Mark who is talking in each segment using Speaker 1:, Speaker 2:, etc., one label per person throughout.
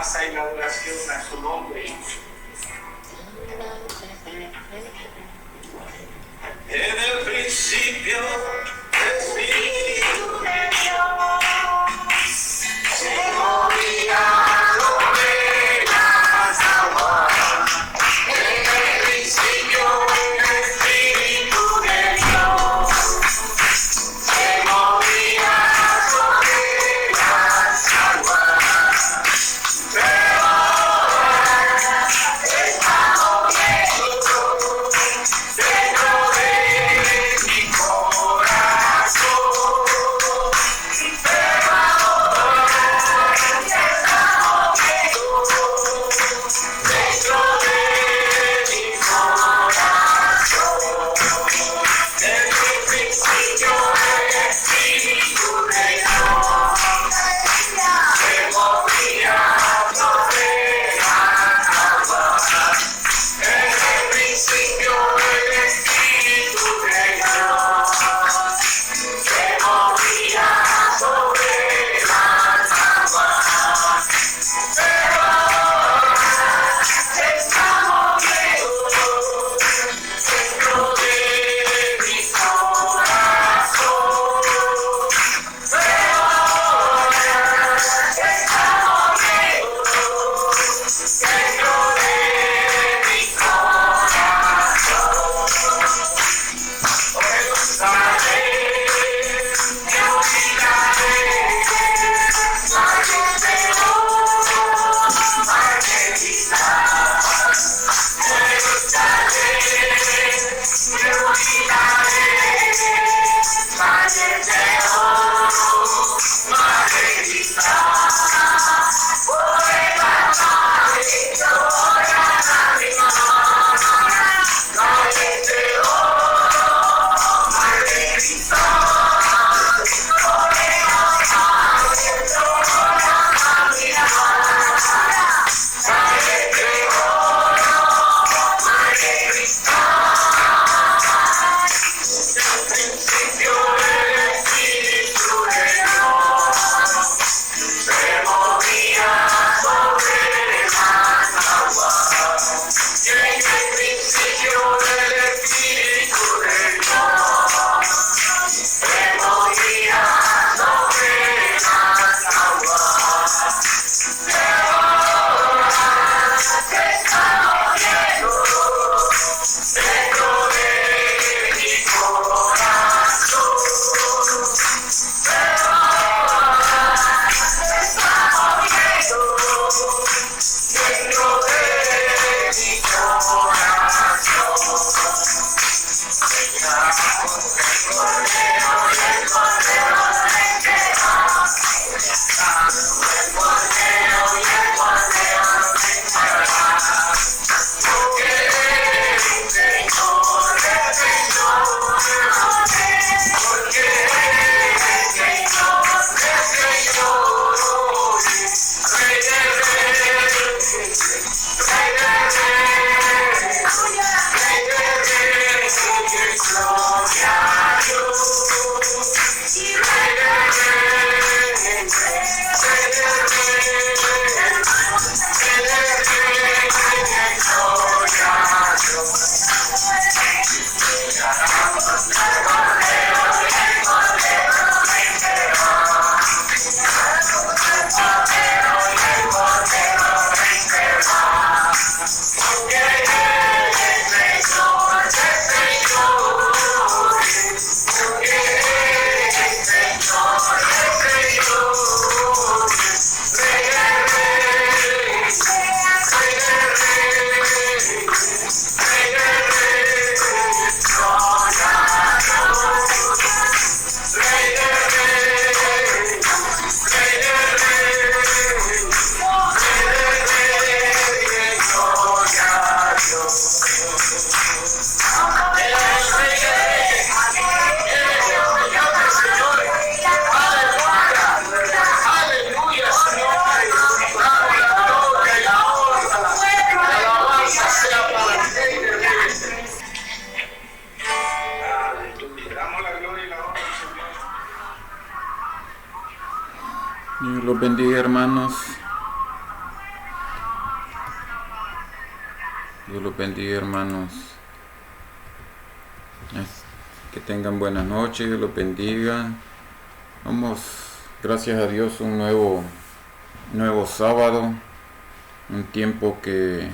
Speaker 1: alabanza y la adoración a su nombre. En el principio, el Espíritu de Dios se movía sobre las aguas. En el principio, el Espíritu de Dios se movía sobre las aguas. Pero ahora estamos dentro de mi corazón.
Speaker 2: Dios los bendiga, hermanos. Que tengan buenas noches, Dios los bendiga. Vamos, gracias a Dios, un nuevo sábado, un tiempo que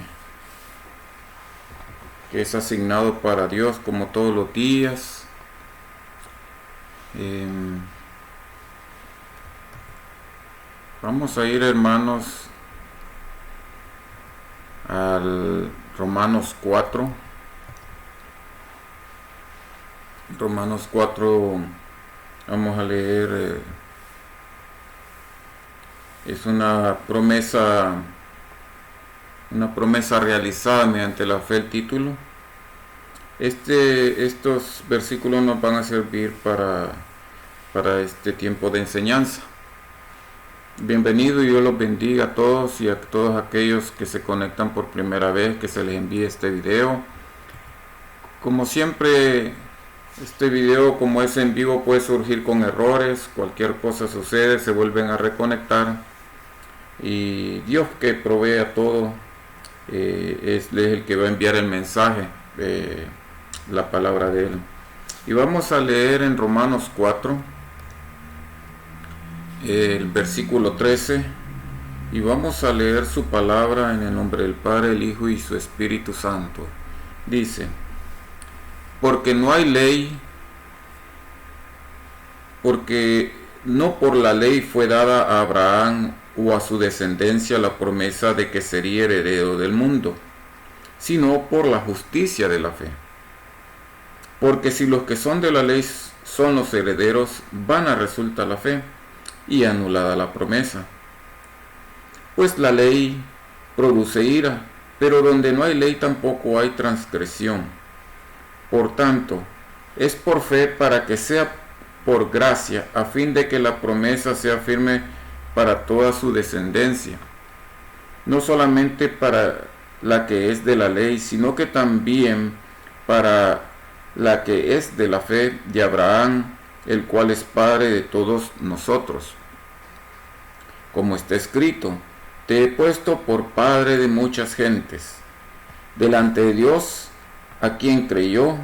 Speaker 2: es asignado para Dios como todos los días. Vamos a ir, hermanos, al Romanos 4. Romanos 4, vamos a leer, es una promesa realizada mediante la fe, el título. Estos versículos nos van a servir para este tiempo de enseñanza. Bienvenido y Dios los bendiga a todos y a todos aquellos que se conectan por primera vez, que se les envíe este video. Como siempre, este video, como es en vivo, puede surgir con errores, cualquier cosa sucede, se vuelven a reconectar y Dios, que provee a todo, es el que va a enviar el mensaje, la palabra de Él. Y vamos a leer en Romanos 4 el versículo 13, y vamos a leer su palabra en el nombre del Padre, el Hijo y su Espíritu Santo. Dice: porque no hay ley, porque no por la ley fue dada a Abraham o a su descendencia la promesa de que sería heredero del mundo, sino por la justicia de la fe. Porque si los que son de la ley son los herederos, vana resulta la fe y anulada la promesa. Pues la ley produce ira, pero donde no hay ley tampoco hay transgresión. Por tanto, es por fe para que sea por gracia, a fin de que la promesa sea firme para toda su descendencia, no solamente para la que es de la ley, sino que también para la que es de la fe de Abraham, el cual es Padre de todos nosotros. Como está escrito: te he puesto por padre de muchas gentes, delante de Dios, a quien creyó,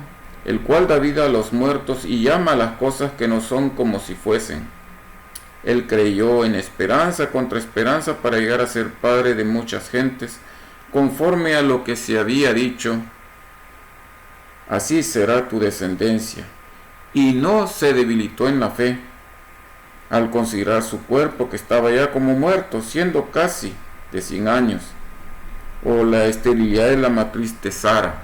Speaker 2: el cual da vida a los muertos y llama a las cosas que no son como si fuesen. Él creyó en esperanza contra esperanza para llegar a ser padre de muchas gentes, conforme a lo que se había dicho: así será tu descendencia. Y no se debilitó en la fe, al considerar su cuerpo, que estaba ya como muerto, siendo casi de 100 años, o la esterilidad de la matriz de Sara.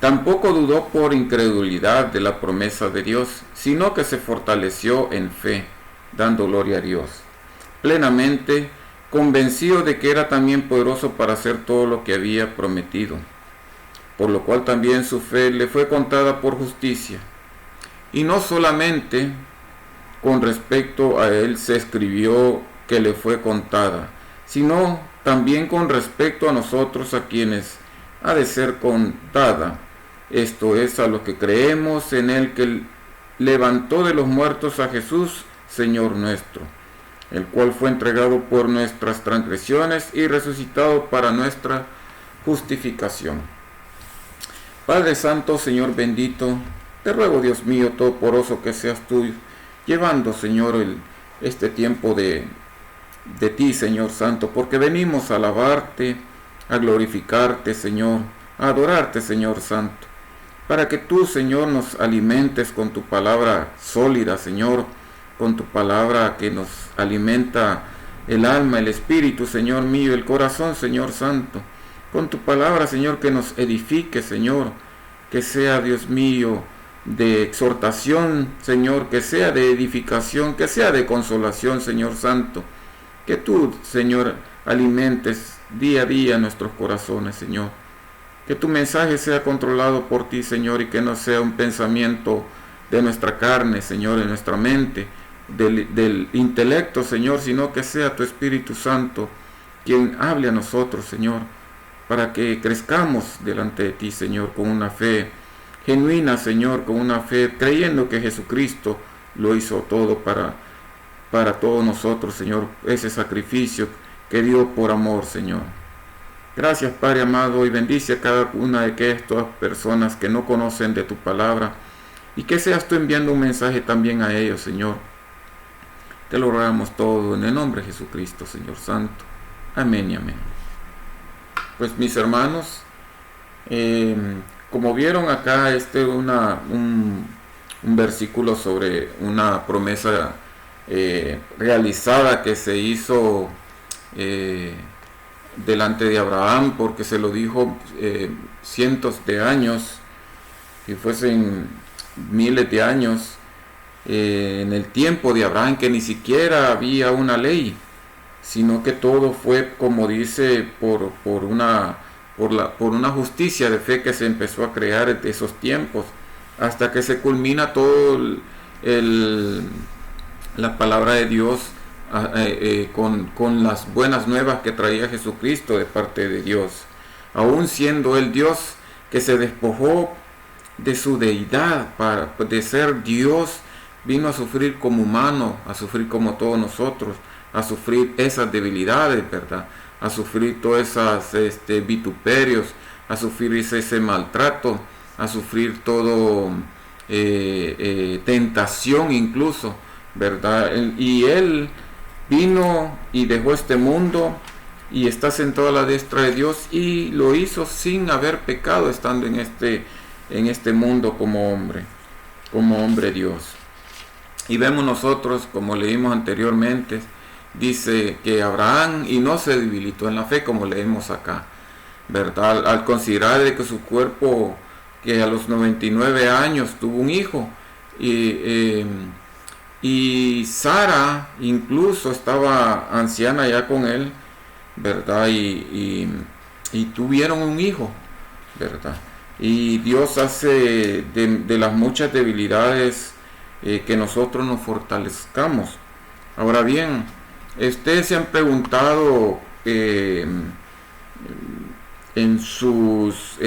Speaker 2: Tampoco dudó por incredulidad de la promesa de Dios, sino que se fortaleció en fe, dando gloria a Dios, plenamente convencido de que era también poderoso para hacer todo lo que había prometido, por lo cual también su fe le fue contada por justicia. Y no solamente con respecto a él se escribió que le fue contada, sino también con respecto a nosotros, a quienes ha de ser contada, esto es, a los que creemos en él, que levantó de los muertos a Jesús, Señor nuestro, el cual fue entregado por nuestras transgresiones y resucitado para nuestra justificación. Padre Santo, Señor bendito, te ruego, Dios mío todopoderoso, que seas tú llevando, Señor, este tiempo de ti, Señor Santo, porque venimos a alabarte, a glorificarte, Señor, a adorarte, Señor Santo, para que tú, Señor, nos alimentes con tu palabra sólida, Señor, con tu palabra que nos alimenta el alma, el espíritu, Señor mío, el corazón, Señor Santo, con tu palabra, Señor, que nos edifique, Señor, que sea, Dios mío, de exhortación, Señor, que sea de edificación, que sea de consolación, Señor Santo, que tú, Señor, alimentes día a día nuestros corazones, Señor, que tu mensaje sea controlado por ti, Señor, y que no sea un pensamiento de nuestra carne, Señor, de nuestra mente, del intelecto, Señor, sino que sea tu Espíritu Santo quien hable a nosotros, Señor, para que crezcamos delante de ti, Señor, con una fe genuina, Señor, con una fe creyendo que Jesucristo lo hizo todo para todos nosotros, Señor, ese sacrificio que dio por amor, Señor. Gracias, Padre amado, y bendice a cada una de estas personas que no conocen de tu palabra, y que seas tú enviando un mensaje también a ellos, Señor. Te lo rogamos todo en el nombre de Jesucristo, Señor Santo. Amén y amén. Pues mis hermanos, como vieron acá, un versículo sobre una promesa realizada que se hizo delante de Abraham, porque se lo dijo cientos de años, y fuesen miles de años, en el tiempo de Abraham, que ni siquiera había una ley, sino que todo fue, como dice, por una justicia de fe que se empezó a crear de esos tiempos, hasta que se culmina todo la palabra de Dios con las buenas nuevas que traía Jesucristo de parte de Dios. Aún siendo el Dios que se despojó de su deidad de ser Dios, vino a sufrir como humano, a sufrir como todos nosotros, a sufrir esas debilidades, ¿verdad? A sufrir todas esas vituperios, a sufrir ese maltrato, a sufrir todo tentación incluso, ¿verdad? Y Él vino y dejó este mundo y está sentado a la diestra de Dios, y lo hizo sin haber pecado, estando en este mundo como hombre Dios. Y vemos nosotros, como leímos anteriormente, dice que Abraham y no se debilitó en la fe, como leemos acá, ¿verdad? Al considerar de que su cuerpo, que a los 99 años tuvo un hijo, y Sara incluso estaba anciana ya con él, ¿verdad? Y tuvieron un hijo, ¿verdad? Y Dios hace de las muchas debilidades que nosotros nos fortalezcamos. Ahora bien, ustedes se han preguntado en sus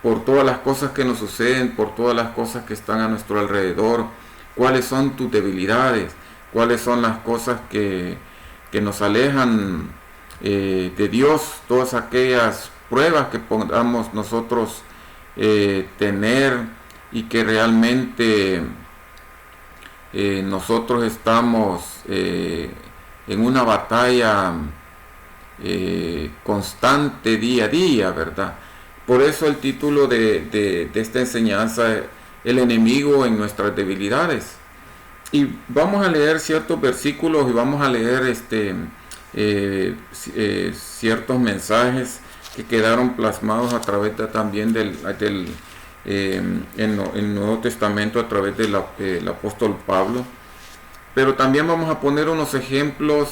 Speaker 2: por todas las cosas que nos suceden, por todas las cosas que están a nuestro alrededor, cuáles son tus debilidades, cuáles son las cosas que nos alejan de Dios, todas aquellas pruebas que podamos nosotros tener, y que realmente nosotros estamos en una batalla constante día a día, ¿verdad? Por eso el título de esta enseñanza, el enemigo en nuestras debilidades. Y vamos a leer ciertos versículos, y vamos a leer ciertos mensajes que quedaron plasmados a través también en el Nuevo Testamento, a través del apóstol Pablo. Pero también vamos a poner unos ejemplos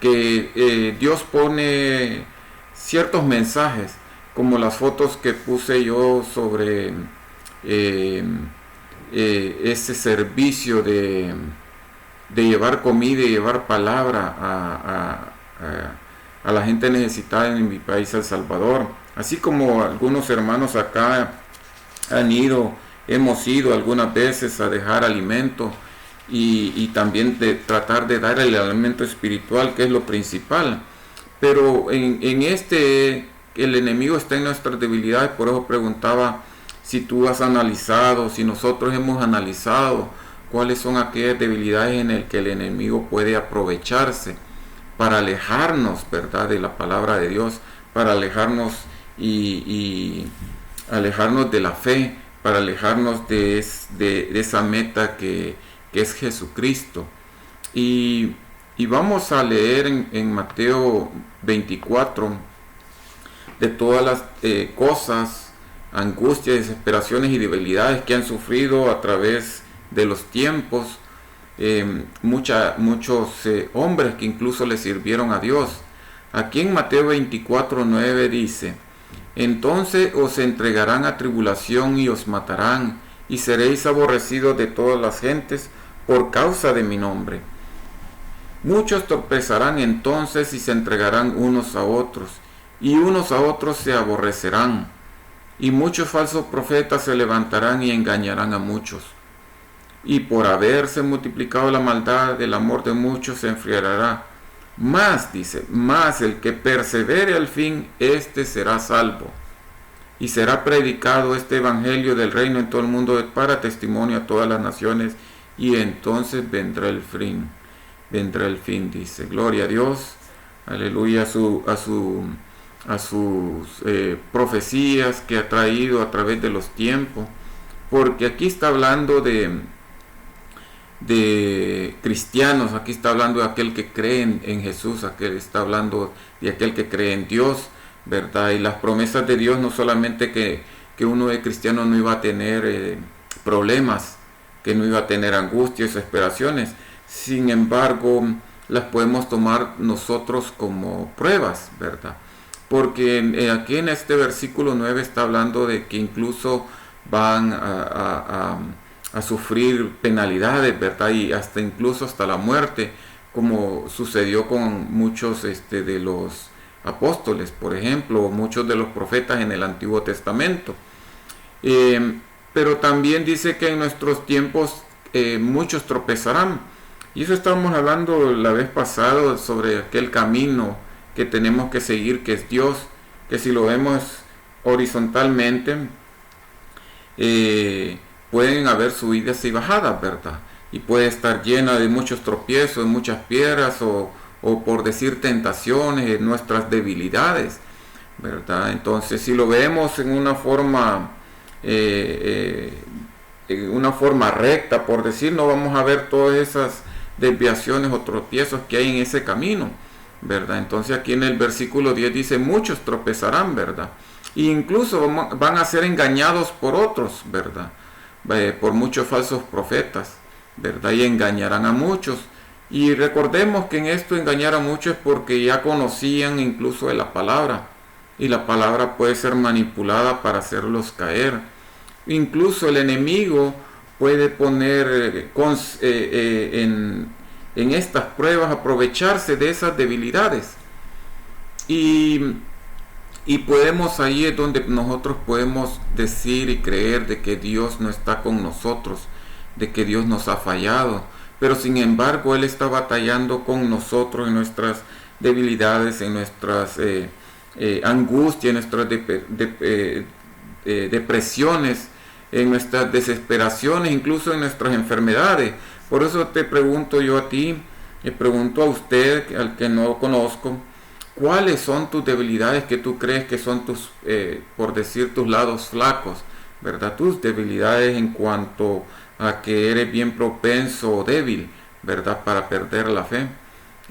Speaker 2: que Dios pone ciertos mensajes, como las fotos que puse yo sobre ese servicio de llevar comida y llevar palabra a la gente necesitada en mi país, El Salvador. Así como algunos hermanos acá hemos ido algunas veces a dejar alimento, y también de tratar de dar el alimento espiritual, que es lo principal. Pero el enemigo está en nuestras debilidades. Por eso preguntaba si tú has analizado, si nosotros hemos analizado cuáles son aquellas debilidades en las que el enemigo puede aprovecharse para alejarnos, ¿verdad?, de la palabra de Dios, para alejarnos y alejarnos de la fe, para alejarnos de esa meta que es Jesucristo. Y vamos a leer en Mateo 24, de todas las cosas, angustias, desesperaciones y debilidades que han sufrido a través de los tiempos muchos hombres que incluso le sirvieron a Dios. Aquí en Mateo 24:9 dice: entonces os entregarán a tribulación y os matarán, y seréis aborrecidos de todas las gentes por causa de mi nombre. Muchos tropezarán entonces y se entregarán unos a otros, y unos a otros se aborrecerán, y muchos falsos profetas se levantarán y engañarán a muchos. Y por haberse multiplicado la maldad, el amor de muchos se enfriará. Más, dice, más el que persevere al fin, éste será salvo. Y será predicado este evangelio del reino en todo el mundo para testimonio a todas las naciones, y entonces vendrá el fin. Vendrá el fin, dice. Gloria a Dios. Aleluya a sus profecías que ha traído a través de los tiempos. Porque aquí está hablando de cristianos, aquí está hablando de aquel que cree en Jesús, aquel está hablando de aquel que cree en Dios, ¿verdad? Y las promesas de Dios no solamente que uno de cristiano no iba a tener problemas, que no iba a tener angustias, desesperaciones, sin embargo las podemos tomar nosotros como pruebas, ¿verdad? Porque aquí en este versículo 9 está hablando de que incluso van a sufrir penalidades, ¿verdad? Y incluso hasta la muerte, como sucedió con muchos de los apóstoles, por ejemplo, o muchos de los profetas en el Antiguo Testamento. Pero también dice que en nuestros tiempos muchos tropezarán. Y eso estábamos hablando la vez pasada sobre aquel camino que tenemos que seguir, que es Dios, que si lo vemos horizontalmente, pueden haber subidas y bajadas, ¿verdad? Y puede estar llena de muchos tropiezos, de muchas piedras, o por decir tentaciones, nuestras debilidades, ¿verdad? Entonces, si lo vemos en una forma recta, por decir, no vamos a ver todas esas desviaciones o tropiezos que hay en ese camino, ¿verdad? Entonces aquí en el versículo 10 dice, muchos tropezarán, ¿verdad? E incluso van a ser engañados por otros, ¿verdad? Por muchos falsos profetas, ¿verdad? Y engañarán a muchos. Y recordemos que en esto engañar a muchos es porque ya conocían incluso de la palabra, y la palabra puede ser manipulada para hacerlos caer. Incluso el enemigo puede poner en estas pruebas, aprovecharse de esas debilidades. Y podemos, ahí es donde nosotros podemos decir y creer de que Dios no está con nosotros, de que Dios nos ha fallado, pero sin embargo Él está batallando con nosotros en nuestras debilidades, en nuestras angustias, en nuestras depresiones, en nuestras desesperaciones, incluso en nuestras enfermedades. Por eso te pregunto yo a ti, le pregunto a usted, al que no conozco, ¿cuáles son tus debilidades que tú crees que son tus, por decir, tus lados flacos, ¿verdad? Tus debilidades en cuanto a que eres bien propenso o débil, ¿verdad? Para perder la fe.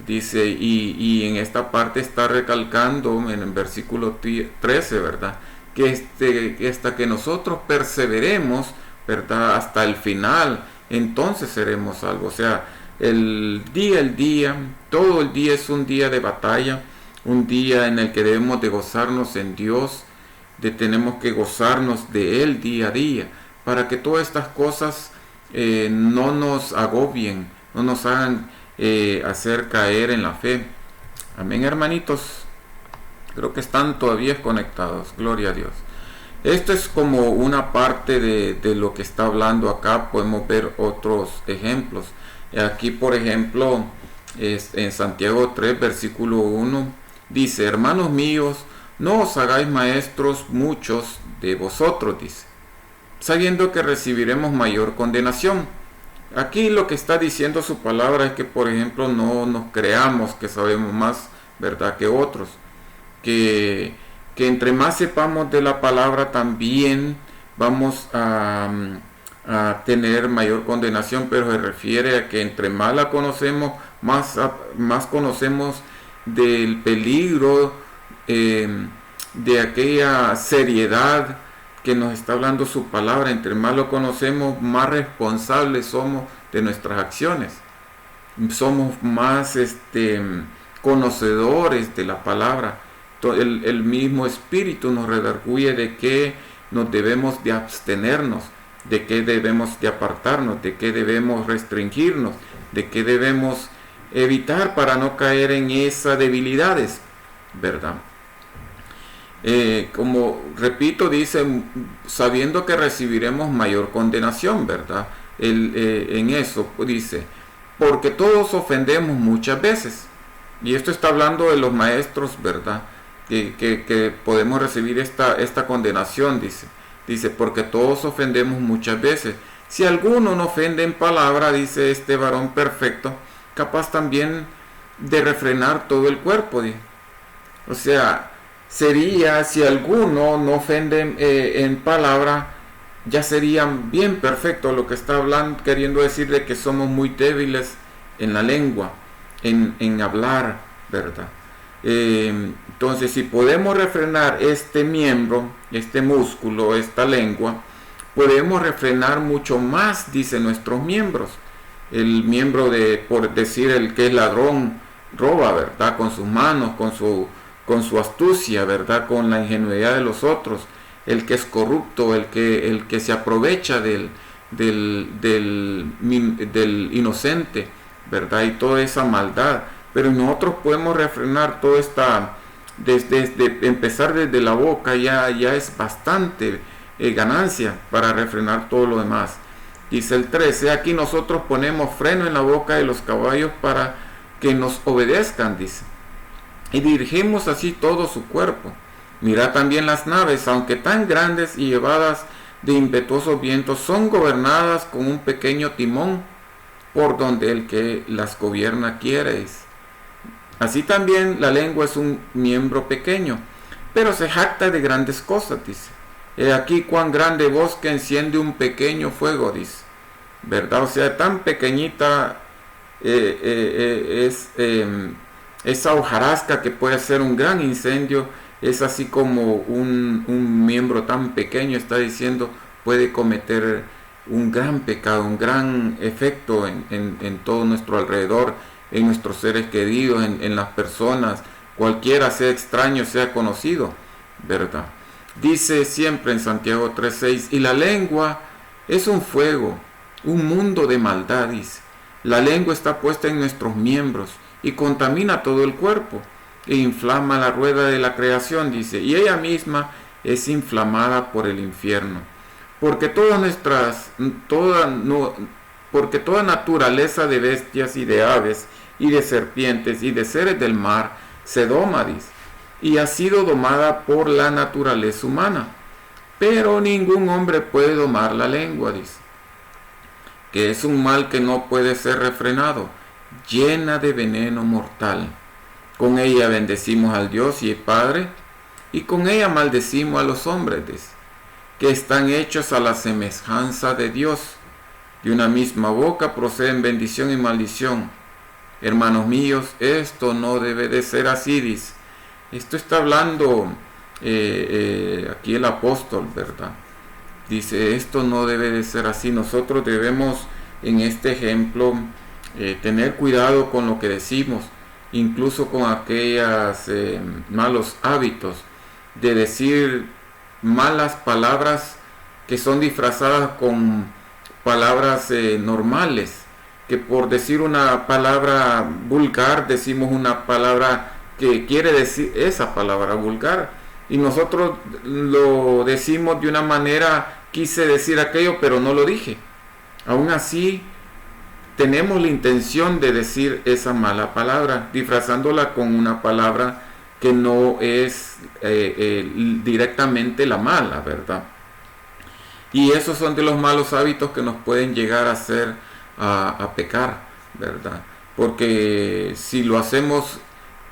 Speaker 2: Dice, y en esta parte está recalcando en el versículo 13, ¿verdad? Que hasta que nosotros perseveremos, ¿verdad? Hasta el final, entonces seremos salvos. O sea, el día, todo el día es un día de batalla, un día en el que debemos de gozarnos en Dios, tenemos que gozarnos de Él día a día, para que todas estas cosas no nos agobien, no nos hagan hacer caer en la fe. Amén, hermanitos. Creo que están todavía conectados, gloria a Dios. Esto es como una parte de lo que está hablando acá. Podemos ver otros ejemplos. Aquí, por ejemplo, en Santiago 3, versículo 1, dice, hermanos míos, no os hagáis maestros muchos de vosotros, dice, sabiendo que recibiremos mayor condenación. Aquí lo que está diciendo su palabra es que, por ejemplo, no nos creamos que sabemos más, ¿verdad?, que otros. Que entre más sepamos de la palabra también vamos a tener mayor condenación, pero se refiere a que entre más la conocemos, más conocemos del peligro, de aquella seriedad que nos está hablando su palabra. Entre más lo conocemos, más responsables somos de nuestras acciones, somos más conocedores de la palabra. El mismo Espíritu nos redarguye de que nos debemos de abstenernos, de que debemos de apartarnos, de que debemos restringirnos, de que debemos evitar para no caer en esas debilidades, ¿verdad? Como repito, dice, sabiendo que recibiremos mayor condenación, ¿verdad? En eso dice, porque todos ofendemos muchas veces. Y esto está hablando de los maestros, ¿verdad? Que podemos recibir esta condenación, dice, porque todos ofendemos muchas veces. Si alguno no ofende en palabra, dice este varón perfecto, capaz también de refrenar todo el cuerpo, dice. O sea, sería, si alguno no ofende en palabra, ya sería bien perfecto. Lo que está hablando, queriendo decir de que somos muy débiles en la lengua, en hablar, ¿verdad? Entonces, si podemos refrenar este miembro, este músculo, esta lengua, podemos refrenar mucho más, dice, nuestros miembros. El miembro por decir, el que es ladrón, roba, ¿verdad? Con sus manos, con su astucia, ¿verdad? Con la ingenuidad de los otros. El que es corrupto, el que se aprovecha del inocente, ¿verdad? Y toda esa maldad. Pero nosotros podemos refrenar toda esta, desde empezar desde la boca, ya es bastante ganancia para refrenar todo lo demás. Dice el 13, aquí nosotros ponemos freno en la boca de los caballos para que nos obedezcan, dice, y dirigimos así todo su cuerpo. Mirad también las naves, aunque tan grandes y llevadas de impetuosos vientos, son gobernadas con un pequeño timón, por donde el que las gobierna quiere. Así también la lengua es un miembro pequeño, pero se jacta de grandes cosas, dice. He aquí cuán grande bosque enciende un pequeño fuego, dice. ¿Verdad? O sea, tan pequeñita es esa hojarasca que puede ser un gran incendio. Es así como un miembro tan pequeño, está diciendo, puede cometer un gran pecado, un gran efecto en todo nuestro alrededor, en nuestros seres queridos, en las personas, cualquiera, sea extraño, sea conocido, ¿verdad? Dice siempre en Santiago 3:6, y la lengua es un fuego, un mundo de maldad, dice. La lengua está puesta en nuestros miembros y contamina todo el cuerpo e inflama la rueda de la creación, dice, y ella misma es inflamada por el infierno. Porque porque toda naturaleza de bestias y de aves y de serpientes y de seres del mar se doma, dice, y ha sido domada por la naturaleza humana. Pero ningún hombre puede domar la lengua, dice, que es un mal que no puede ser refrenado, llena de veneno mortal. Con ella bendecimos al Dios y el Padre, y con ella maldecimos a los hombres, dice, que están hechos a la semejanza de Dios. De una misma boca proceden bendición y maldición. Hermanos míos, esto no debe de ser así, dice. Esto está hablando aquí el apóstol, ¿verdad? Dice, esto no debe de ser así. Nosotros debemos, en este ejemplo, tener cuidado con lo que decimos, incluso con aquellos malos hábitos de decir malas palabras que son disfrazadas con palabras normales, que por decir una palabra vulgar decimos una palabra que quiere decir esa palabra vulgar, y nosotros lo decimos de una manera, quise decir aquello pero no lo dije. Aún así tenemos la intención de decir esa mala palabra, disfrazándola con una palabra que no es directamente la mala, ¿verdad? Y esos son de los malos hábitos que nos pueden llegar a hacer a pecar, ¿verdad? Porque si lo hacemos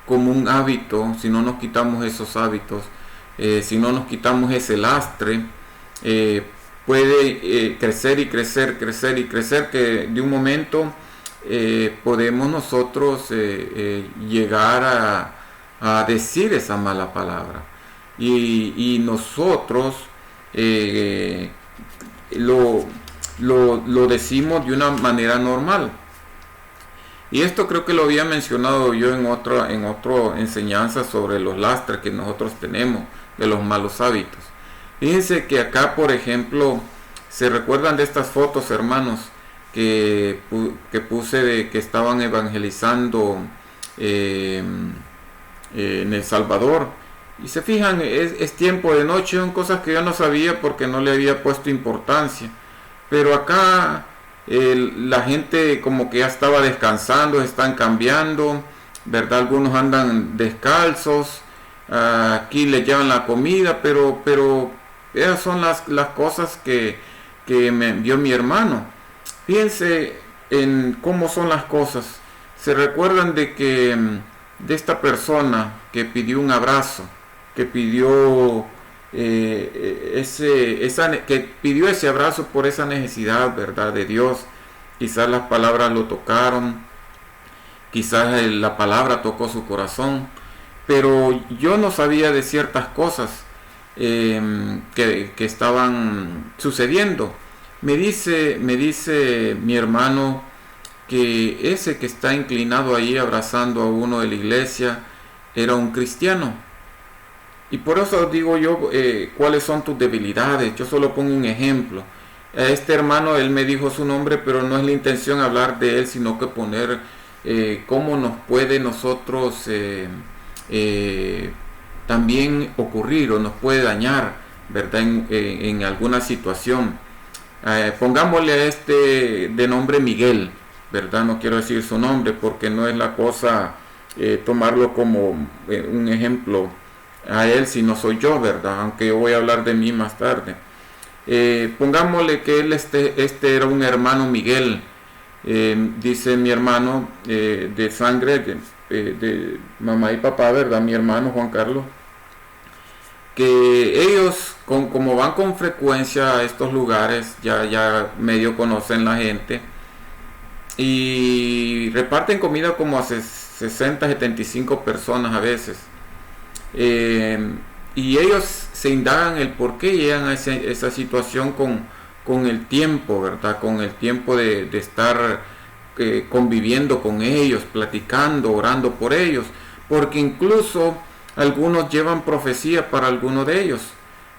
Speaker 2: como un hábito, si no nos quitamos esos hábitos, si no nos quitamos ese lastre, puede crecer y crecer, crecer y crecer, que de un momento podemos nosotros llegar a decir esa mala palabra. Y nosotros lo decimos de una manera normal. Y esto creo que lo había mencionado yo en otra enseñanza sobre los lastres que nosotros tenemos de los malos hábitos. Fíjense que acá, por ejemplo, se recuerdan de estas fotos, hermanos, que puse de que estaban evangelizando en El Salvador. Y se fijan, es tiempo de noche, son cosas que yo no sabía porque no le había puesto importancia. Pero acá la gente como que ya estaba descansando, están cambiando, ¿verdad? Algunos andan descalzos, aquí les llevan la comida, pero esas son las cosas que me envió mi hermano. Fíjense en cómo son las cosas. Se recuerdan de que de esta persona que pidió un abrazo, que pidió que pidió ese abrazo por esa necesidad, ¿verdad?, de Dios. Quizás las palabras lo tocaron, quizás la palabra tocó su corazón, pero yo no sabía de ciertas cosas que estaban sucediendo. Me dice mi hermano que ese que está inclinado ahí abrazando a uno de la iglesia era un cristiano. Y por eso digo yo, cuáles son tus debilidades. Yo solo pongo un ejemplo. A este hermano, él me dijo su nombre, pero no es la intención hablar de él, sino que poner cómo nos puede nosotros también ocurrir o nos puede dañar, ¿verdad?, en alguna situación. Pongámosle a este de nombre Miguel, ¿verdad? No quiero decir su nombre porque no es la cosa tomarlo como un ejemplo a él, si no soy yo, ¿verdad? Aunque yo voy a hablar de mí más tarde. Pongámosle que él este era un hermano Miguel, dice mi hermano de sangre, de mamá y papá, ¿verdad? Mi hermano Juan Carlos, que ellos como van con frecuencia a estos lugares, ya medio conocen la gente y reparten comida como a 60, 75 personas a veces. Y ellos se indagan el por qué llegan a esa situación con el tiempo, ¿verdad? Con el tiempo de estar conviviendo con ellos, platicando, orando por ellos, porque incluso algunos llevan profecía para alguno de ellos,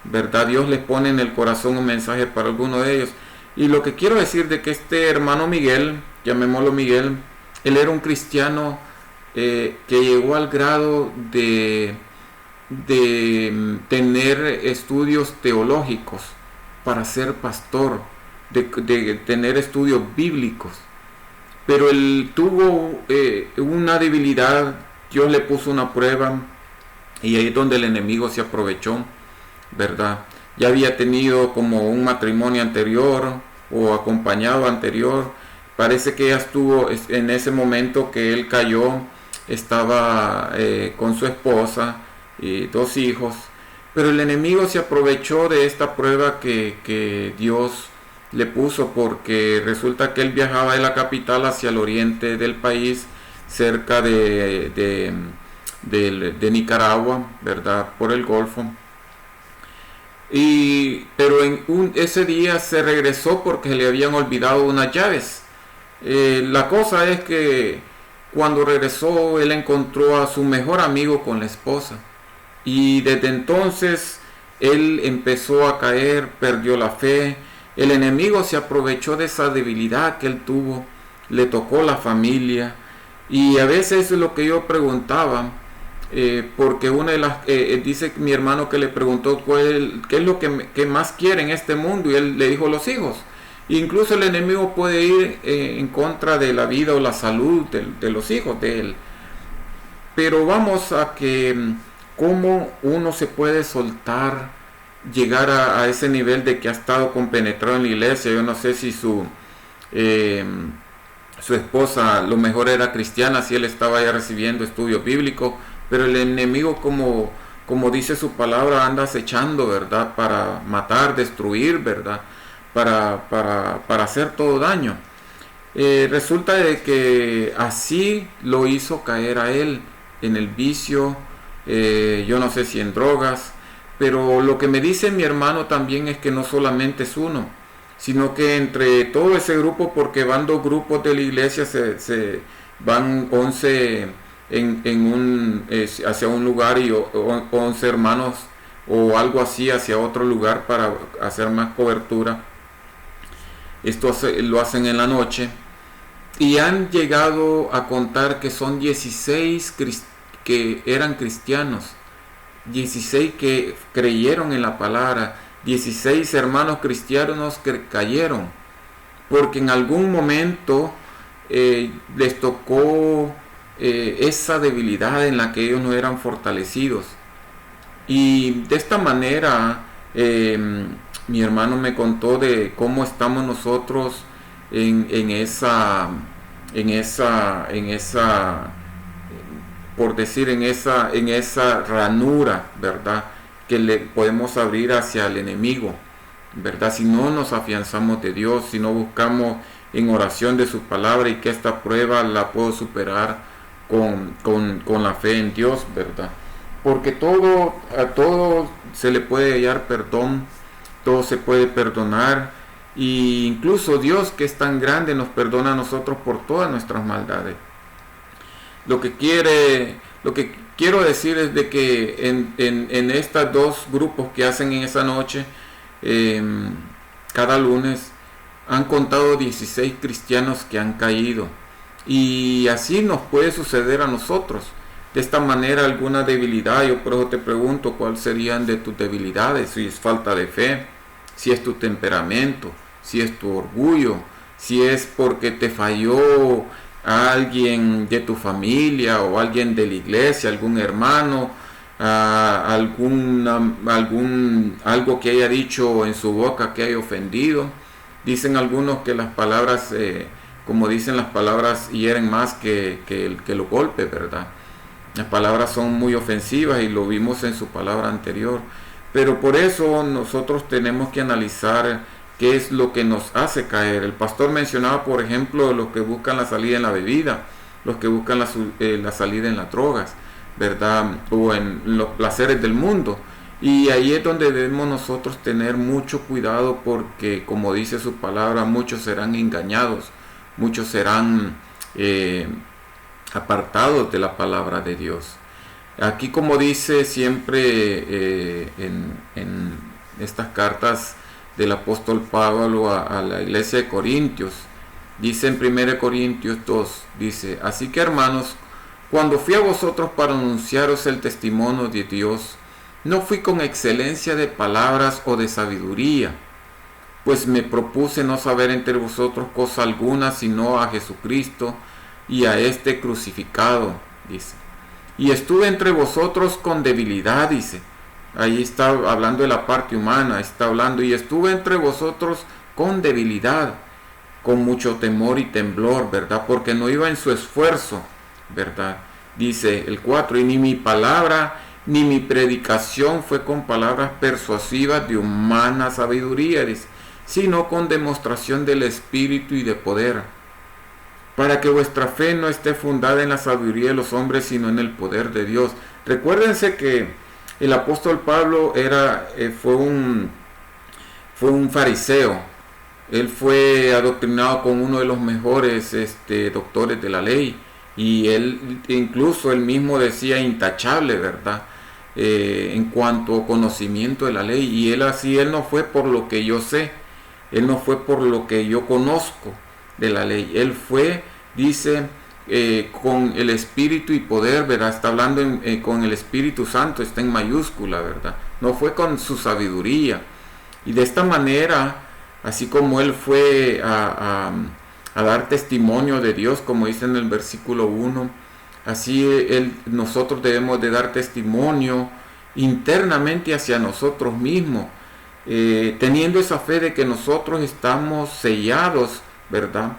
Speaker 2: ¿verdad? Dios les pone en el corazón un mensaje para alguno de ellos. Y lo que quiero decir de que este hermano Miguel, llamémoslo Miguel, él era un cristiano que llegó al grado de tener estudios teológicos para ser pastor, de tener estudios bíblicos, pero él tuvo una debilidad. Dios le puso una prueba y ahí es donde el enemigo se aprovechó, ¿verdad? Ya había tenido como un matrimonio anterior o acompañado anterior. Parece que ya estuvo en ese momento que él cayó, estaba con su esposa y 2 hijos, pero el enemigo se aprovechó de esta prueba que Dios le puso, porque resulta que él viajaba de la capital hacia el oriente del país, cerca de Nicaragua, ¿verdad?, por el Golfo. Pero ese día se regresó porque le habían olvidado unas llaves. La cosa es que cuando regresó, él encontró a su mejor amigo con la esposa. Y desde entonces él empezó a caer, perdió la fe. El enemigo se aprovechó de esa debilidad que él tuvo, le tocó la familia. Y a veces es lo que yo preguntaba, porque una de las dice mi hermano que le preguntó qué es lo que más quiere en este mundo, y él le dijo los hijos. Incluso el enemigo puede ir en contra de la vida o la salud de los hijos de él. Pero vamos a que cómo uno se puede soltar, llegar a ese nivel de que ha estado compenetrado en la iglesia. Yo no sé si su esposa lo mejor era cristiana, si él estaba ya recibiendo estudios bíblicos, pero el enemigo, como dice su palabra, anda acechando, ¿verdad?, para matar, destruir, ¿verdad?, para hacer todo daño. Resulta de que así lo hizo caer a él en el vicio, yo no sé si en drogas, pero lo que me dice mi hermano también es que no solamente es uno, sino que entre todo ese grupo, porque van 2 grupos de la iglesia, se van 11 hacia un lugar y 11 hermanos o algo así hacia otro lugar para hacer más cobertura. Esto lo hacen en la noche y han llegado a contar que son 16 que eran cristianos, 16 que creyeron en la palabra, 16 hermanos cristianos que cayeron, porque en algún momento les tocó esa debilidad en la que ellos no eran fortalecidos. Y de esta manera mi hermano me contó de cómo estamos nosotros en esa, por decir, en esa ranura, ¿verdad? Que le podemos abrir hacia el enemigo, ¿verdad? Si no nos afianzamos de Dios, si no buscamos en oración de su palabra, y que esta prueba la puedo superar con la fe en Dios, ¿verdad? Porque a todo se le puede hallar perdón, todo se puede perdonar, y incluso Dios, que es tan grande, nos perdona a nosotros por todas nuestras maldades. Lo que quiero decir es de que en estos dos grupos que hacen en esa noche, cada lunes, han contado 16 cristianos que han caído, y así nos puede suceder a nosotros. De esta manera, alguna debilidad, yo por eso te pregunto, ¿cuáles serían de tus debilidades? Si es falta de fe, si es tu temperamento, si es tu orgullo, si es porque te falló alguien de tu familia o alguien de la iglesia, algún hermano, algo que haya dicho en su boca que haya ofendido. Dicen algunos que las palabras, como dicen, las palabras hieren más que los golpes, ¿verdad? Las palabras son muy ofensivas, y lo vimos en su palabra anterior. Pero por eso nosotros tenemos que analizar qué es lo que nos hace caer. El pastor mencionaba, por ejemplo, los que buscan la salida en la bebida, los que buscan la salida en las drogas, ¿verdad? O en los placeres del mundo. Y ahí es donde debemos nosotros tener mucho cuidado, porque, como dice su palabra, muchos serán engañados, muchos serán apartados de la palabra de Dios. Aquí, como dice siempre en estas cartas del apóstol Pablo a la iglesia de Corintios, dice en 1 Corintios 2, dice: así que, hermanos, cuando fui a vosotros para anunciaros el testimonio de Dios, no fui con excelencia de palabras o de sabiduría, pues me propuse no saber entre vosotros cosa alguna, sino a Jesucristo y a este crucificado, dice. Y estuve entre vosotros con debilidad, dice. Ahí está hablando de la parte humana, está hablando, y estuve entre vosotros con debilidad, con mucho temor y temblor, ¿verdad? Porque no iba en su esfuerzo, ¿verdad? Dice el 4, y ni mi palabra ni mi predicación fue con palabras persuasivas de humana sabiduría, dice, sino con demostración del Espíritu y de poder, para que vuestra fe no esté fundada en la sabiduría de los hombres, sino en el poder de Dios. Recuérdense que el apóstol Pablo fue un fariseo. Él fue adoctrinado con uno de los mejores doctores de la ley, y incluso él mismo decía intachable, ¿verdad? En cuanto a conocimiento de la ley. Y él no fue por lo que yo sé, él no fue por lo que yo conozco de la ley, él fue, dice, con el Espíritu y poder, ¿verdad? Está hablando con el Espíritu Santo, está en mayúscula, ¿verdad? No fue con su sabiduría. Y de esta manera, así como él fue a dar testimonio de Dios, como dice en el versículo 1, así nosotros debemos de dar testimonio internamente hacia nosotros mismos, teniendo esa fe de que nosotros estamos sellados, ¿verdad?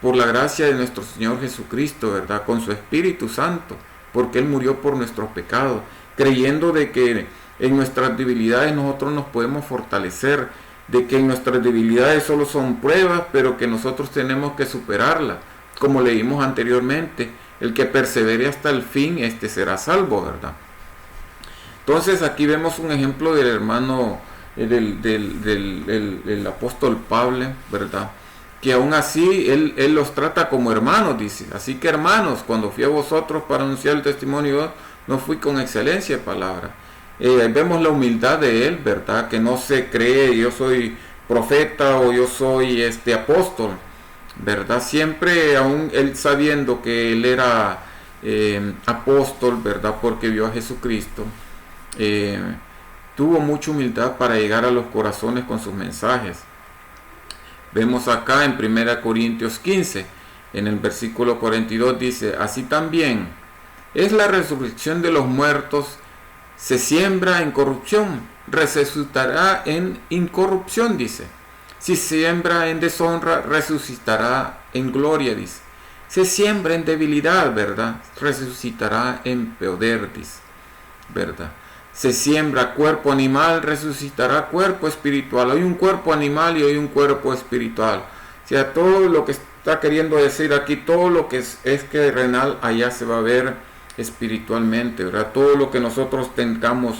Speaker 2: Por la gracia de nuestro Señor Jesucristo, ¿verdad? Con su Espíritu Santo, porque Él murió por nuestros pecados, creyendo de que en nuestras debilidades nosotros nos podemos fortalecer, de que en nuestras debilidades solo son pruebas, pero que nosotros tenemos que superarlas, como leímos anteriormente: el que persevere hasta el fin, será salvo, ¿verdad? Entonces aquí vemos un ejemplo del hermano, del apóstol Pablo, ¿verdad? Que aún así él los trata como hermanos, dice. Así que, hermanos, cuando fui a vosotros para anunciar el testimonio de Dios, no fui con excelencia de palabra. Vemos la humildad de él, ¿verdad? Que no se cree yo soy profeta o yo soy apóstol, ¿verdad? Siempre, aún él sabiendo que él era apóstol, ¿verdad? Porque vio a Jesucristo, tuvo mucha humildad para llegar a los corazones con sus mensajes. Vemos acá en 1 Corintios 15, En el versículo 42 dice, así también es la resurrección de los muertos, se siembra en corrupción, resucitará en incorrupción, dice. Si siembra en deshonra, resucitará en gloria, dice. Se siembra en debilidad, ¿verdad? Resucitará en poder, dice, ¿verdad? Se siembra cuerpo animal, resucitará cuerpo espiritual. Hay un cuerpo animal y hay un cuerpo espiritual. O sea, todo lo que está queriendo decir aquí, todo lo que es terrenal, allá se va a ver espiritualmente, ¿verdad? Todo lo que nosotros tengamos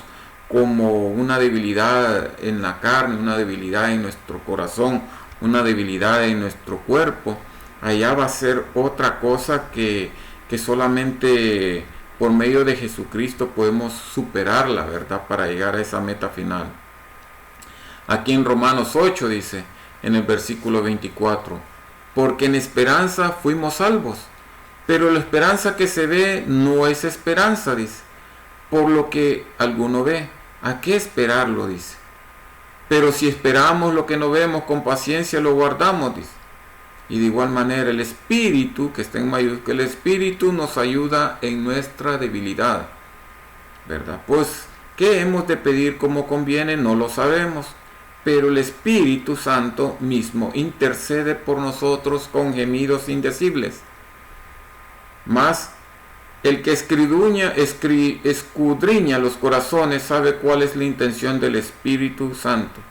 Speaker 2: como una debilidad en la carne, una debilidad en nuestro corazón, una debilidad en nuestro cuerpo, allá va a ser otra cosa que solamente por medio de Jesucristo podemos superarla, ¿verdad? Para llegar a esa meta final. Aquí en Romanos 8 dice, en el versículo 24, porque en esperanza fuimos salvos, pero la esperanza que se ve no es esperanza, dice, por lo que alguno ve. ¿A qué esperarlo? Dice. Pero si esperamos lo que no vemos, con paciencia lo guardamos, dice. Y de igual manera el Espíritu, que está en mayúscula, el Espíritu nos ayuda en nuestra debilidad, ¿verdad? Pues, ¿qué hemos de pedir como conviene? No lo sabemos, pero el Espíritu Santo mismo intercede por nosotros con gemidos indecibles. Mas el que escudriña los corazones sabe cuál es la intención del Espíritu Santo,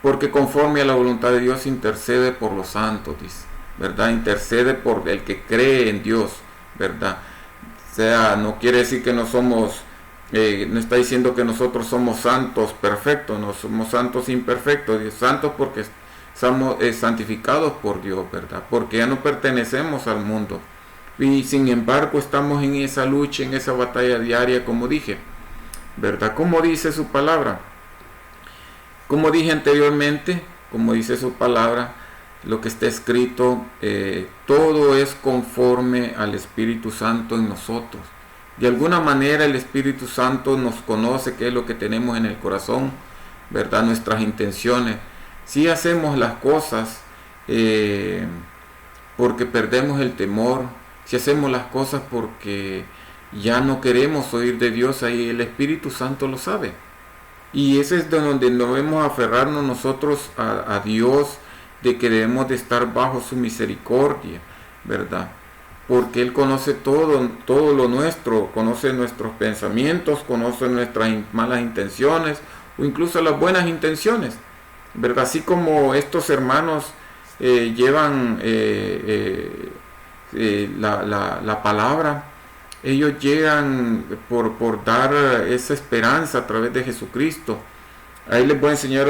Speaker 2: porque conforme a la voluntad de Dios intercede por los santos, dice, ¿verdad? Intercede por el que cree en Dios, ¿verdad? O sea, no quiere decir que no somos, no está diciendo que nosotros somos santos perfectos, no somos santos imperfectos, santos porque somos santificados por Dios, ¿verdad? Porque ya no pertenecemos al mundo. Y sin embargo estamos en esa lucha, en esa batalla diaria, como dije, ¿verdad? Como dice su palabra. Como dije anteriormente, como dice su palabra, lo que está escrito, todo es conforme al Espíritu Santo en nosotros. De alguna manera el Espíritu Santo nos conoce qué es lo que tenemos en el corazón, ¿verdad? Nuestras intenciones. Si hacemos las cosas porque perdemos el temor, si hacemos las cosas porque ya no queremos oír de Dios, ahí el Espíritu Santo lo sabe. Y ese es de donde debemos aferrarnos nosotros a Dios, de que debemos de estar bajo su misericordia, ¿verdad? Porque Él conoce todo lo nuestro, conoce nuestros pensamientos, conoce nuestras malas intenciones o incluso las buenas intenciones, ¿verdad? Así como estos hermanos llevan la palabra, ellos llegan por dar esa esperanza a través de Jesucristo. Ahí les voy a enseñar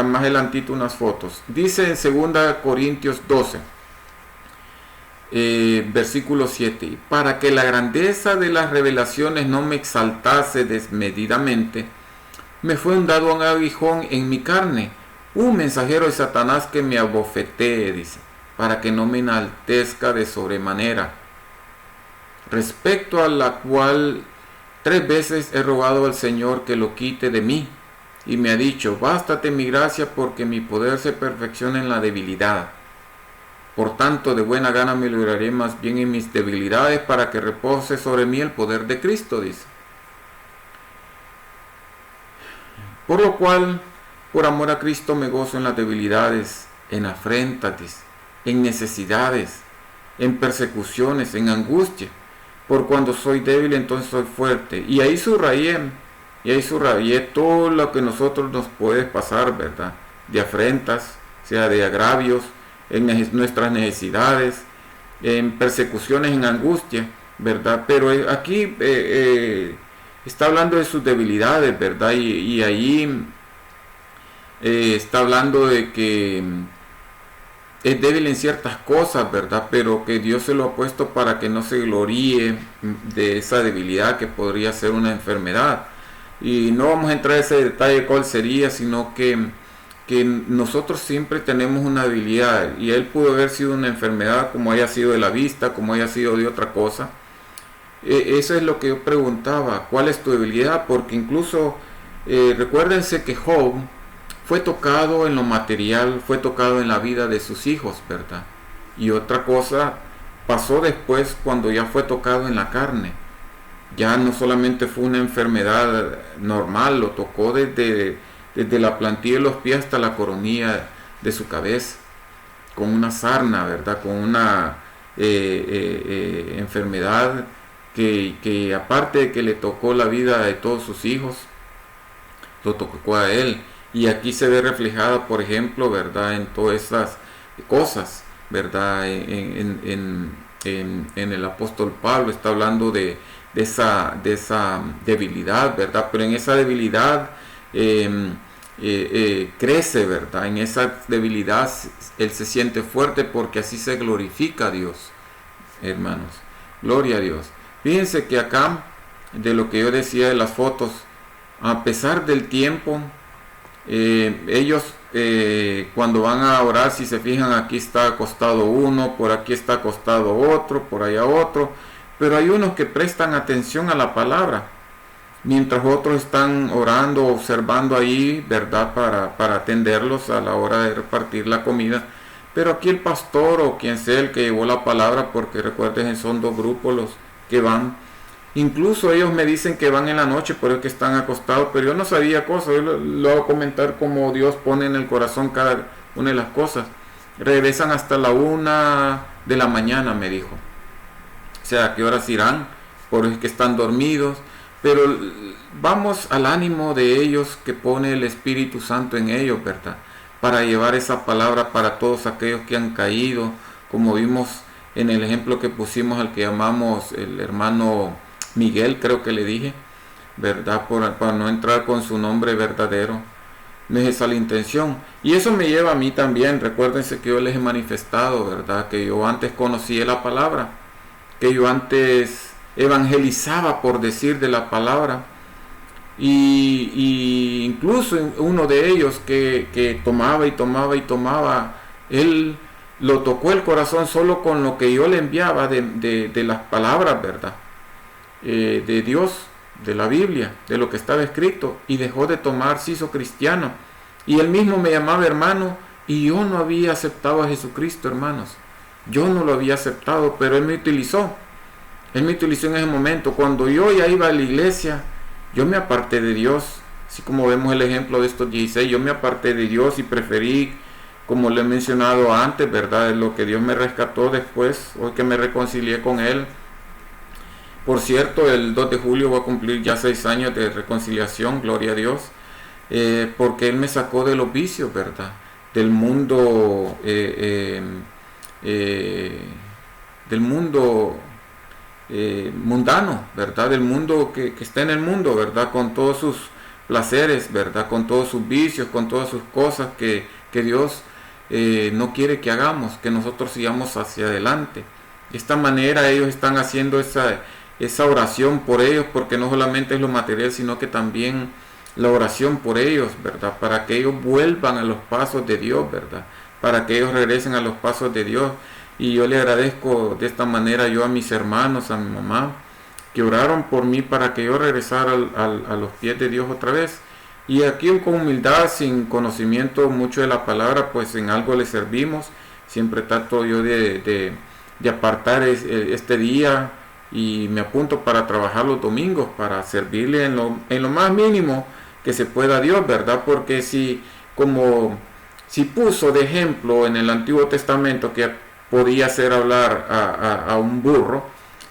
Speaker 2: más adelantito unas fotos. Dice en 2 Corintios 12, versículo 7, para que la grandeza de las revelaciones no me exaltase desmedidamente, me fue dado un aguijón en mi carne, un mensajero de Satanás que me abofetee, dice, para que no me enaltezca de sobremanera, respecto a la cual 3 veces he rogado al Señor que lo quite de mí, y me ha dicho, bástate mi gracia, porque mi poder se perfecciona en la debilidad. Por tanto, de buena gana me libraré más bien en mis debilidades, para que repose sobre mí el poder de Cristo, dice. Por lo cual, por amor a Cristo me gozo en las debilidades, en afrentas, dice, en necesidades, en persecuciones, en angustia. Por cuando soy débil, entonces soy fuerte. Y ahí subrayé todo lo que nosotros nos puede pasar, ¿verdad? De afrentas, sea de agravios, en nuestras necesidades, en persecuciones, en angustia, ¿verdad? Pero aquí está hablando de sus debilidades, ¿verdad? Y ahí está hablando de que es débil en ciertas cosas, ¿verdad? Pero que Dios se lo ha puesto para que no se gloríe de esa debilidad que podría ser una enfermedad. Y no vamos a entrar en ese detalle cuál sería, sino que nosotros siempre tenemos una debilidad, y él pudo haber sido una enfermedad, como haya sido de la vista, como haya sido de otra cosa. Eso es lo que yo preguntaba, ¿cuál es tu debilidad? Porque incluso recuérdense que Job fue tocado en lo material, fue tocado en la vida de sus hijos, ¿verdad? Y otra cosa pasó después cuando ya fue tocado en la carne. Ya no solamente fue una enfermedad normal, lo tocó desde la plantilla de los pies hasta la coronilla de su cabeza, con una sarna, ¿verdad? Con una enfermedad que aparte de que le tocó la vida de todos sus hijos, lo tocó a él. Y aquí se ve reflejada, por ejemplo, ¿verdad? En todas esas cosas, ¿verdad? En el apóstol Pablo está hablando de esa debilidad, ¿verdad? Pero en esa debilidad crece, ¿verdad? En esa debilidad él se siente fuerte porque así se glorifica a Dios, hermanos. Gloria a Dios. Fíjense que acá, de lo que yo decía de las fotos, a pesar del tiempo, ellos cuando van a orar, si se fijan, aquí está acostado uno, por aquí está acostado otro, por allá otro, pero hay unos que prestan atención a la palabra, mientras otros están orando, observando ahí, ¿verdad? Para atenderlos a la hora de repartir la comida. Pero aquí el pastor o quien sea el que llevó la palabra, porque recuerden, son dos grupos los que van. Incluso ellos me dicen que van en la noche, por el que están acostados, pero yo no sabía cosas. Yo lo voy a comentar como Dios pone en el corazón cada una de las cosas. Regresan hasta la 1 de la mañana, me dijo. O sea, ¿a qué horas irán? Por el que están dormidos. Pero vamos al ánimo de ellos que pone el Espíritu Santo en ellos, ¿verdad? Para llevar esa palabra para todos aquellos que han caído, como vimos en el ejemplo que pusimos al que llamamos el hermano Miguel, creo que le dije, ¿verdad? Para no entrar con su nombre verdadero. No es esa la intención. Y eso me lleva a mí también. Recuérdense que yo les he manifestado, ¿verdad? Que yo antes conocía la palabra, que yo antes evangelizaba, por decir, de la palabra. Y incluso uno de ellos que tomaba, él lo tocó el corazón solo con lo que yo le enviaba de las palabras, ¿verdad? De Dios, de la Biblia, de lo que estaba escrito, y dejó de tomar, se hizo cristiano. Y él mismo me llamaba hermano, y yo no había aceptado a Jesucristo, hermanos. Yo no lo había aceptado, pero él me utilizó. Él me utilizó en ese momento. Cuando yo ya iba a la iglesia, yo me aparté de Dios. Así como vemos el ejemplo de estos 16, yo me aparté de Dios y preferí, como le he mencionado antes, ¿verdad? Lo que Dios me rescató después, hoy que me reconcilié con Él. Por cierto, el 2 de julio voy a cumplir ya 6 años de reconciliación, gloria a Dios, porque Él me sacó de los vicios, ¿verdad? Del mundo, mundano, ¿verdad? Del mundo que está en el mundo, ¿verdad? Con todos sus placeres, ¿verdad? Con todos sus vicios, con todas sus cosas que Dios no quiere que hagamos, que nosotros sigamos hacia adelante. De esta manera ellos están haciendo esa oración por ellos, porque no solamente es lo material, sino que también la oración por ellos, ¿verdad? Para que ellos vuelvan a los pasos de Dios, ¿verdad? Para que ellos regresen a los pasos de Dios. Y yo le agradezco de esta manera yo a mis hermanos, a mi mamá, que oraron por mí para que yo regresara a los pies de Dios otra vez. Y aquí con humildad, sin conocimiento mucho de la palabra, pues en algo le servimos. Siempre trato yo de apartar este día y me apunto para trabajar los domingos, para servirle en lo más mínimo que se pueda a Dios, ¿verdad? Porque si puso de ejemplo en el Antiguo Testamento que podía hacer hablar a un burro,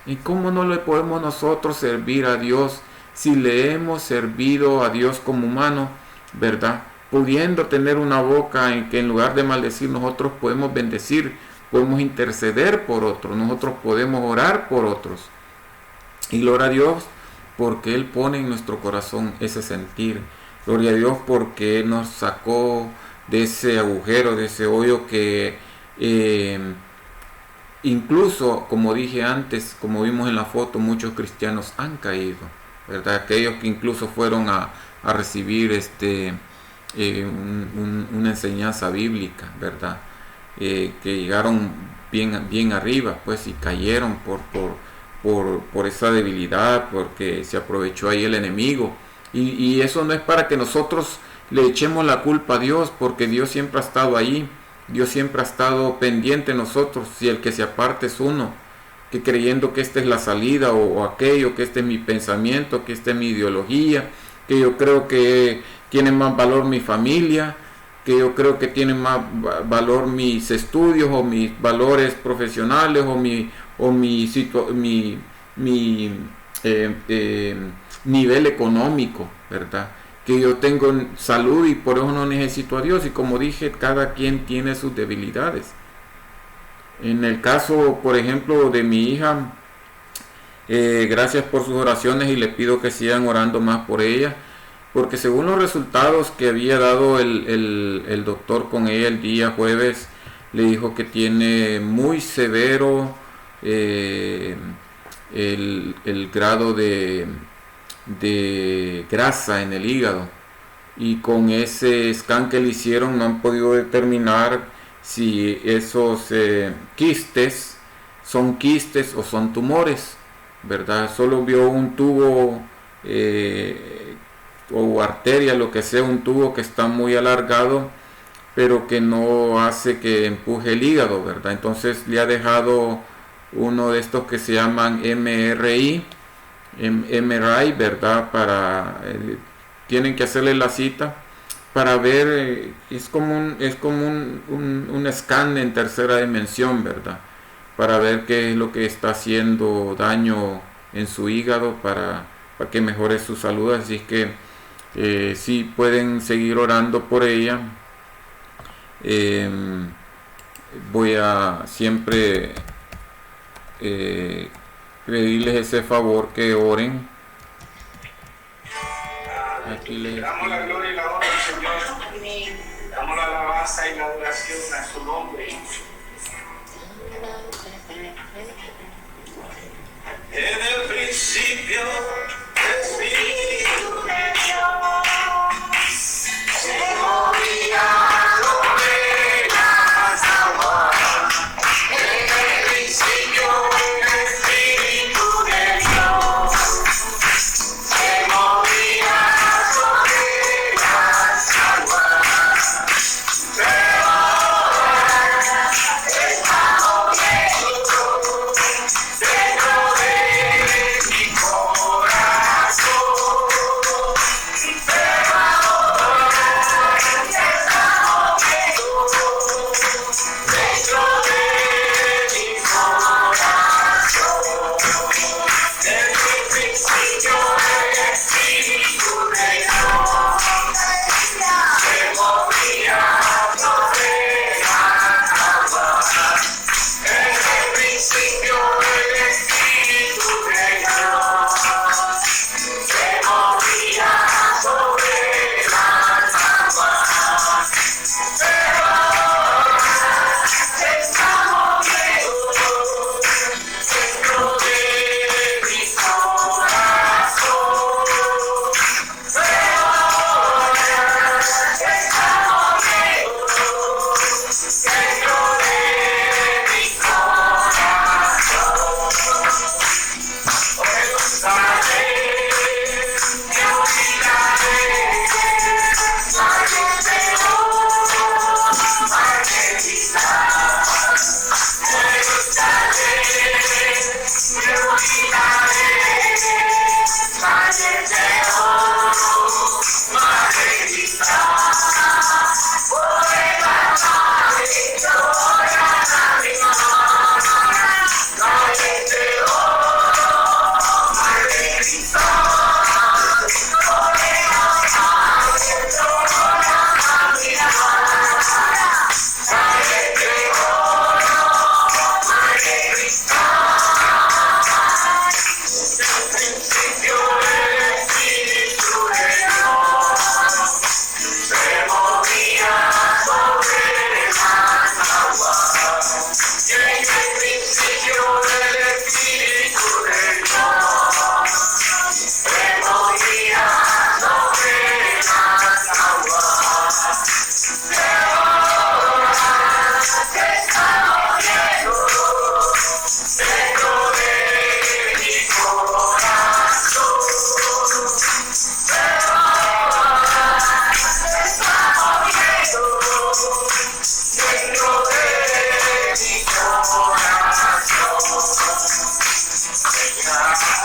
Speaker 2: ¿y cómo no le podemos nosotros servir a Dios si le hemos servido a Dios como humano, ¿verdad? Pudiendo tener una boca en que en lugar de maldecir nosotros podemos bendecir, podemos interceder por otros, nosotros podemos orar por otros. Y gloria a Dios porque Él pone en nuestro corazón ese sentir. Gloria a Dios porque Él nos sacó de ese agujero, de ese hoyo que incluso, como dije antes, como vimos en la foto, muchos cristianos han caído, ¿verdad? Aquellos que incluso fueron a recibir una enseñanza bíblica, ¿verdad? Que llegaron bien arriba, pues, y cayeron por esa debilidad, porque se aprovechó ahí el enemigo. Y eso no es para que nosotros le echemos la culpa a Dios, porque Dios siempre ha estado ahí. Dios siempre ha estado pendiente de nosotros. Si el que se aparte es uno, que creyendo que esta es la salida o aquello, que este es mi pensamiento, que esta es mi ideología, que yo creo que tiene más valor mi familia, que yo creo que tienen más valor mis estudios o mis valores profesionales o mi nivel económico, ¿verdad? Que yo tengo salud y por eso no necesito a Dios. Y como dije, cada quien tiene sus debilidades. En el caso, por ejemplo, de mi hija, gracias por sus oraciones y le pido que sigan orando más por ella, porque según los resultados que había dado el doctor con ella el día jueves, le dijo que tiene muy severo el grado de grasa en el hígado, y con ese scan que le hicieron no han podido determinar si esos quistes son quistes o son tumores, ¿verdad? Solo vio un tubo o arteria, lo que sea, un tubo que está muy alargado, pero que no hace que empuje el hígado, ¿verdad? Entonces le ha dejado uno de estos que se llaman MRI, ¿verdad? Tienen que hacerle la cita para ver, es como un scan en tercera dimensión, ¿verdad? Para ver qué es lo que está haciendo daño en su hígado para que mejore su salud. Así que sí pueden seguir orando por ella. Voy a siempre pedirles ese favor que oren. Aquí les
Speaker 1: damos la gloria y la honra al Señor. Damos la alabanza y la adoración a su nombre. En el principio, Espíritu de Dios se movía sobre las aguas. En el principio, el Espíritu de Dios se movía sobre las aguas. Pero ahora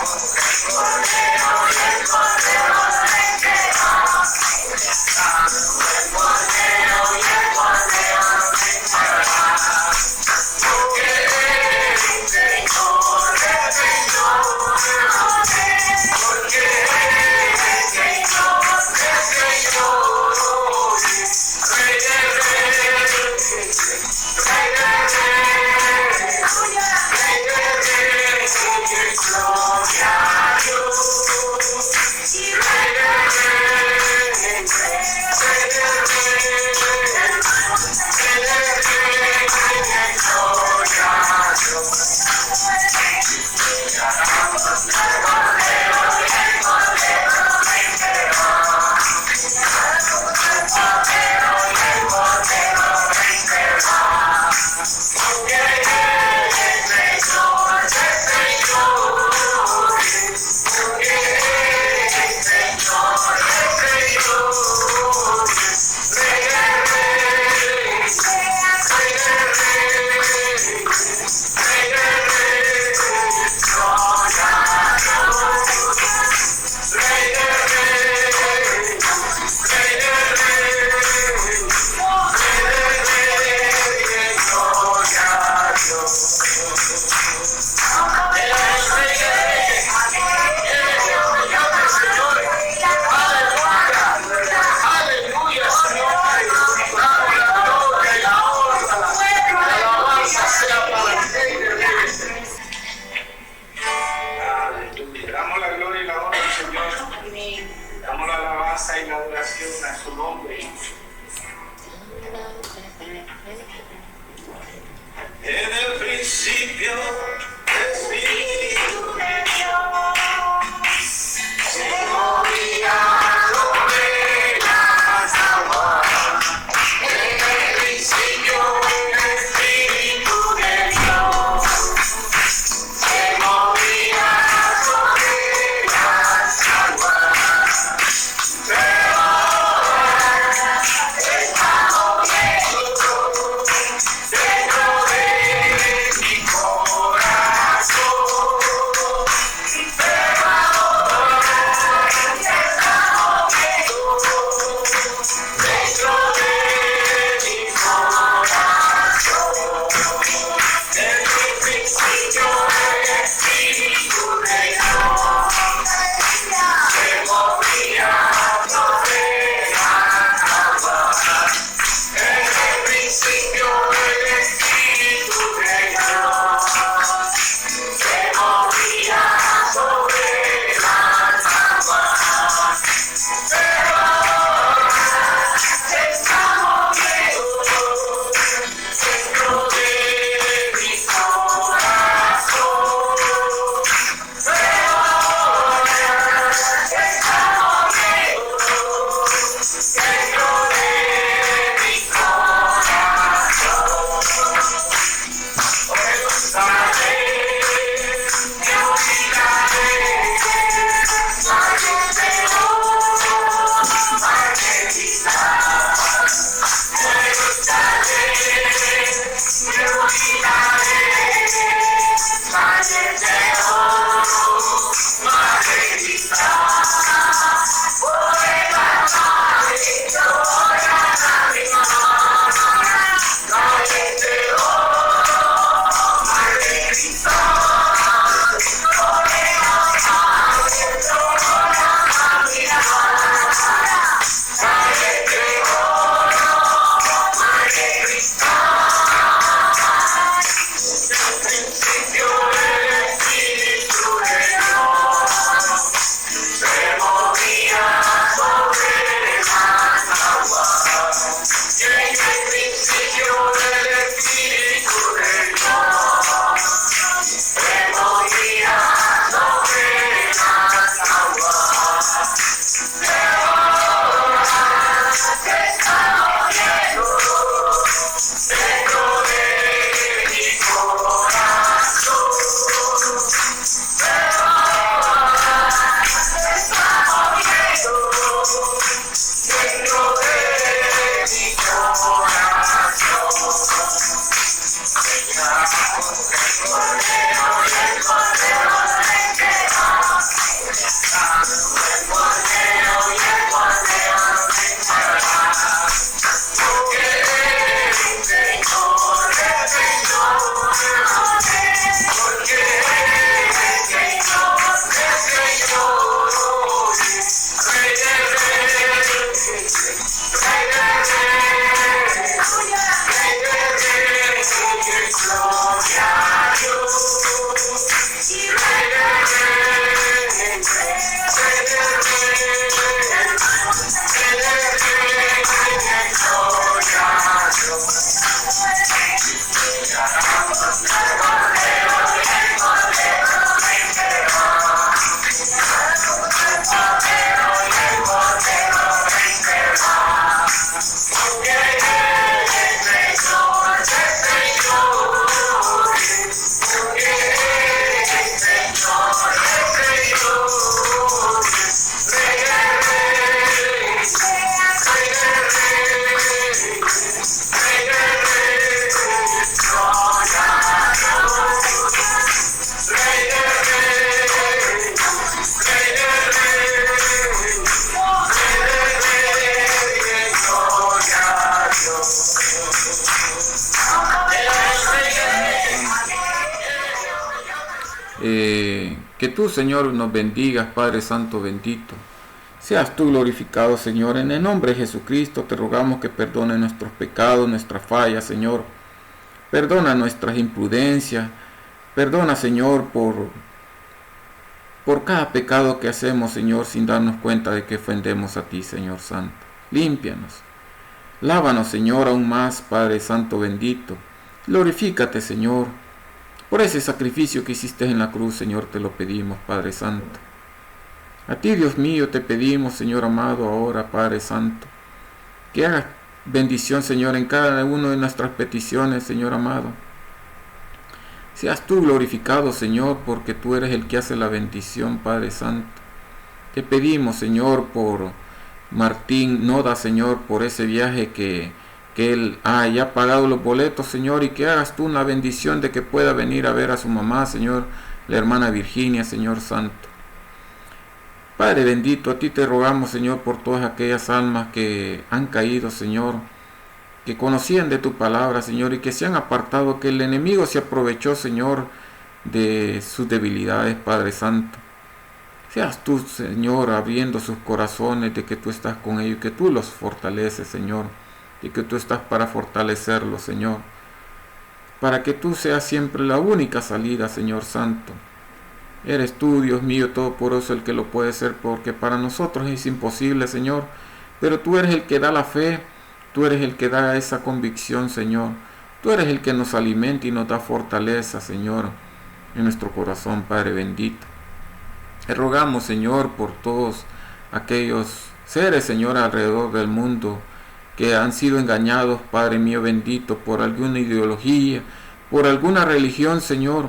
Speaker 1: Gloria a Dios.
Speaker 2: que tú, Señor, nos bendigas, Padre Santo bendito. Seas tú glorificado, Señor. En el nombre de Jesucristo te rogamos que perdone nuestros pecados, nuestras fallas, Señor. Perdona nuestras imprudencias. Perdona, Señor, por cada pecado que hacemos, Señor, sin darnos cuenta de que ofendemos a ti, Señor Santo. Límpianos. Lávanos, Señor, aún más, Padre Santo bendito. Glorifícate, Señor. Por ese sacrificio que hiciste en la cruz, Señor, te lo pedimos, Padre Santo. A ti, Dios mío, te pedimos, Señor amado, ahora, Padre Santo, que hagas bendición, Señor, en cada una de nuestras peticiones, Señor amado. Seas tú glorificado, Señor, porque tú eres el que hace la bendición, Padre Santo. Te pedimos, Señor, por Martín Noda, Señor, por ese viaje que él haya pagado los boletos, Señor, y que hagas tú una bendición de que pueda venir a ver a su mamá, Señor, la hermana Virginia, Señor Santo. Padre bendito, a ti te rogamos, Señor, por todas aquellas almas que han caído, Señor, que conocían de tu palabra, Señor, y que se han apartado, que el enemigo se aprovechó, Señor, de sus debilidades, Padre Santo. Seas tú, Señor, abriendo sus corazones de que tú estás con ellos, que tú los fortaleces, Señor, y que tú estás para fortalecerlos, Señor, para que tú seas siempre la única salida, Señor Santo. Eres tú, Dios mío, todopoderoso, el que lo puede ser, porque para nosotros es imposible, Señor, pero tú eres el que da la fe, tú eres el que da esa convicción, Señor, tú eres el que nos alimenta y nos da fortaleza, Señor, en nuestro corazón, Padre bendito. Te rogamos, Señor, por todos aquellos seres, Señor, alrededor del mundo, que han sido engañados, Padre mío bendito, por alguna ideología, por alguna religión, Señor,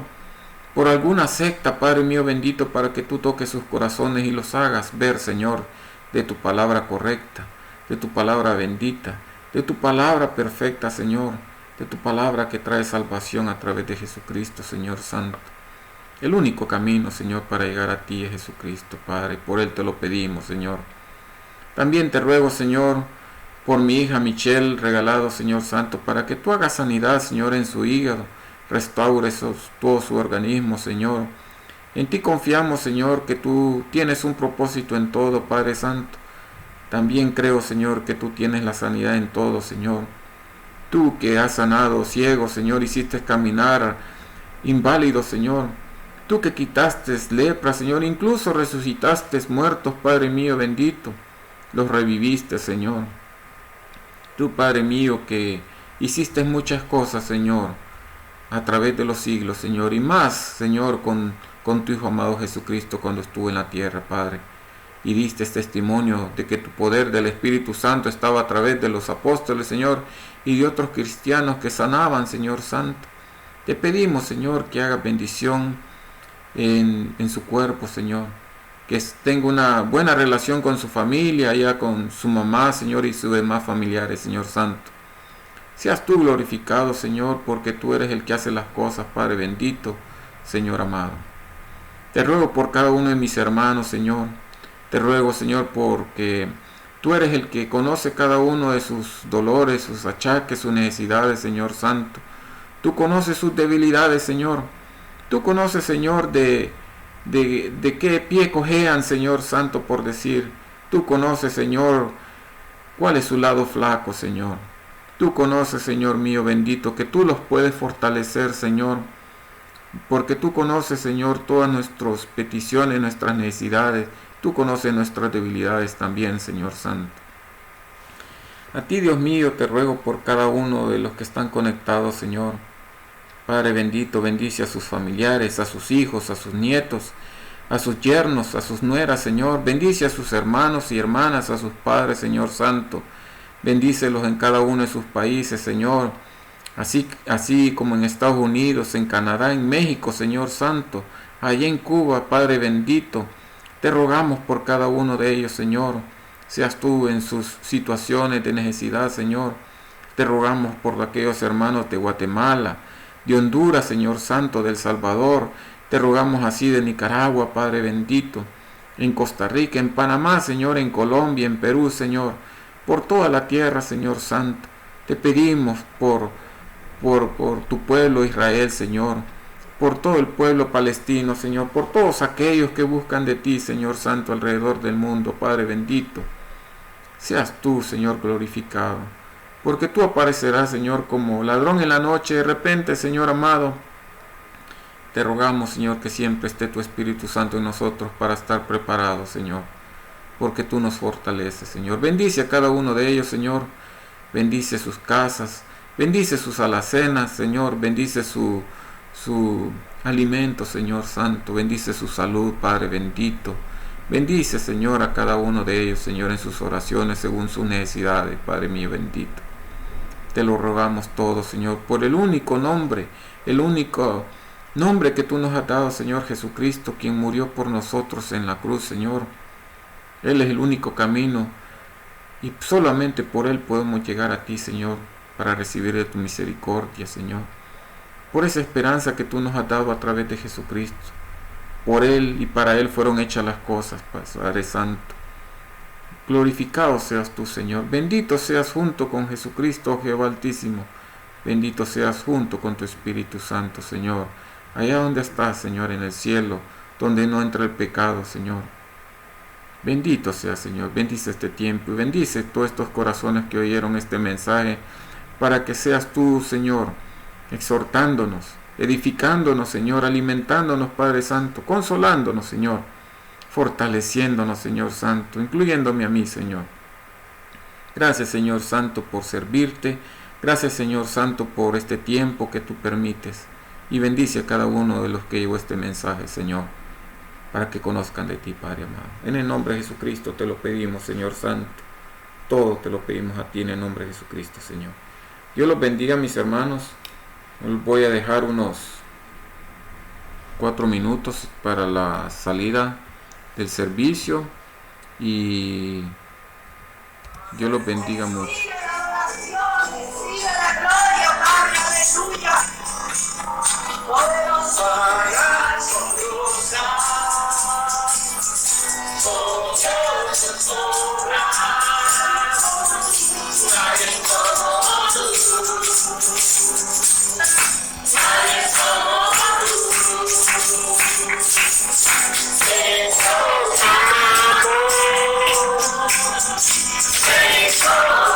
Speaker 2: por alguna secta, Padre mío bendito, para que tú toques sus corazones y los hagas ver, Señor, de tu palabra correcta, de tu palabra bendita, de tu palabra perfecta, Señor, de tu palabra que trae salvación a través de Jesucristo, Señor Santo. El único camino, Señor, para llegar a ti es Jesucristo, Padre, por Él te lo pedimos, Señor. También te ruego, Señor, por mi hija Michelle, regalado, Señor Santo, para que tú hagas sanidad, Señor, en su hígado, restaures todo su organismo, Señor. En ti confiamos, Señor, que tú tienes un propósito en todo, Padre Santo. También creo, Señor, que tú tienes la sanidad en todo, Señor. Tú que has sanado ciegos, Señor, hiciste caminar inválidos, Señor. Tú que quitaste lepra, Señor, incluso resucitaste muertos, Padre mío bendito. Los reviviste, Señor. Tú, Padre mío, que hiciste muchas cosas, Señor, a través de los siglos, Señor, y más, Señor, con tu Hijo amado Jesucristo cuando estuvo en la tierra, Padre. Y diste testimonio de que tu poder del Espíritu Santo estaba a través de los apóstoles, Señor, y de otros cristianos que sanaban, Señor Santo. Te pedimos, Señor, que hagas bendición en su cuerpo, Señor, que tenga una buena relación con su familia, ya con su mamá, Señor, y sus demás familiares, Señor Santo. Seas tú glorificado, Señor, porque tú eres el que hace las cosas, Padre bendito, Señor amado. Te ruego por cada uno de mis hermanos, Señor. Te ruego, Señor, porque tú eres el que conoce cada uno de sus dolores, sus achaques, sus necesidades, Señor Santo. Tú conoces sus debilidades, Señor. Tú conoces, Señor, de qué pie cojean, Señor Santo, por decir. Tú conoces, Señor, cuál es su lado flaco, Señor. Tú conoces, Señor mío bendito, que tú los puedes fortalecer, Señor. Porque tú conoces, Señor, todas nuestras peticiones, nuestras necesidades. Tú conoces nuestras debilidades también, Señor Santo. A ti, Dios mío, te ruego por cada uno de los que están conectados, Señor. Padre bendito, bendice a sus familiares, a sus hijos, a sus nietos, a sus yernos, a sus nueras, Señor. Bendice a sus hermanos y hermanas, a sus padres, Señor Santo. Bendícelos en cada uno de sus países, Señor. Así como en Estados Unidos, en Canadá, en México, Señor Santo. Allá en Cuba, Padre bendito. Te rogamos por cada uno de ellos, Señor. Seas tú en sus situaciones de necesidad, Señor. Te rogamos por aquellos hermanos de Guatemala, de Honduras, Señor Santo, de El Salvador. Te rogamos así de Nicaragua, Padre bendito, en Costa Rica, en Panamá, Señor, en Colombia, en Perú, Señor, por toda la tierra, Señor Santo. Te pedimos por tu pueblo Israel, Señor, por todo el pueblo palestino, Señor, por todos aquellos que buscan de ti, Señor Santo, alrededor del mundo, Padre bendito. Seas tú, Señor, glorificado, porque tú aparecerás, Señor, como ladrón en la noche. De repente, Señor amado, te rogamos, Señor, que siempre esté tu Espíritu Santo en nosotros para estar preparados, Señor, porque tú nos fortaleces, Señor. Bendice a cada uno de ellos, Señor. Bendice sus casas, bendice sus alacenas, Señor. Bendice su alimento, Señor Santo. Bendice su salud, Padre bendito. Bendice, Señor, a cada uno de ellos, Señor, en sus oraciones según sus necesidades, Padre mío bendito. Te lo rogamos todo, Señor, por el único nombre que tú nos has dado, Señor Jesucristo, quien murió por nosotros en la cruz, Señor. Él es el único camino y solamente por Él podemos llegar a ti, Señor, para recibir de tu misericordia, Señor. Por esa esperanza que tú nos has dado a través de Jesucristo. Por Él y para Él fueron hechas las cosas, Padre Santo. Glorificado seas tú, Señor. Bendito seas junto con Jesucristo, Jehová Altísimo. Bendito seas junto con tu Espíritu Santo, Señor. Allá donde estás, Señor, en el cielo, donde no entra el pecado, Señor. Bendito sea, Señor. Bendice este tiempo y bendice todos estos corazones que oyeron este mensaje, para que seas tú, Señor, exhortándonos, edificándonos, Señor, alimentándonos, Padre Santo, consolándonos, Señor, fortaleciéndonos, Señor Santo, incluyéndome a mí, Señor. Gracias, Señor Santo, por servirte. Gracias, Señor Santo, por este tiempo que tú permites. Y bendice a cada uno de los que llevó este mensaje, Señor, para que conozcan de ti, Padre amado. En el nombre de Jesucristo te lo pedimos, Señor Santo. Todo te lo pedimos a ti en el nombre de Jesucristo, Señor. Dios los bendiga, mis hermanos. Voy a dejar unos 4 minutos para la salida del servicio y Dios los bendiga mucho.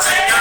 Speaker 3: Take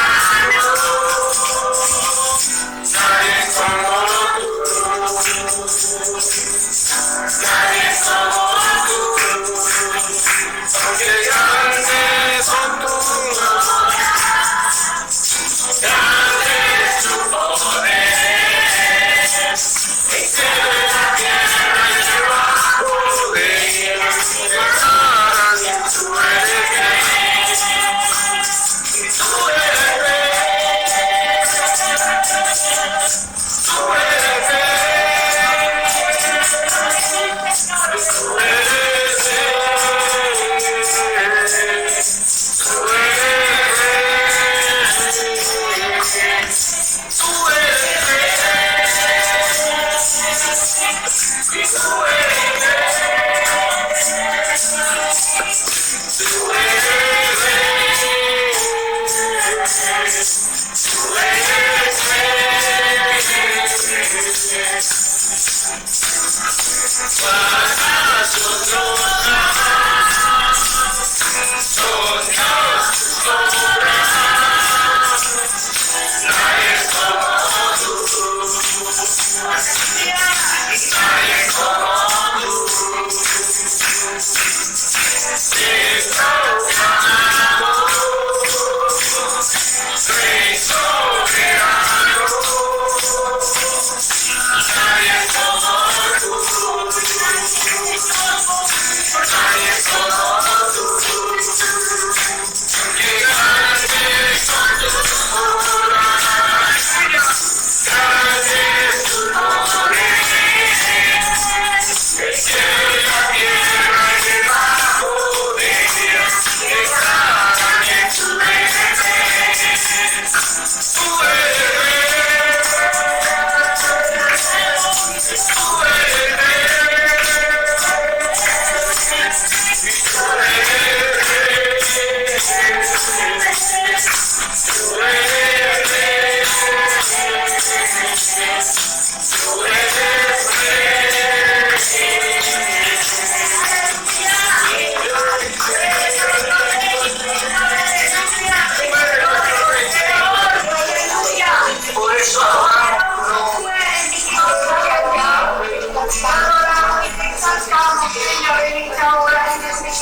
Speaker 3: Aleluya, ven ahora, Jesús.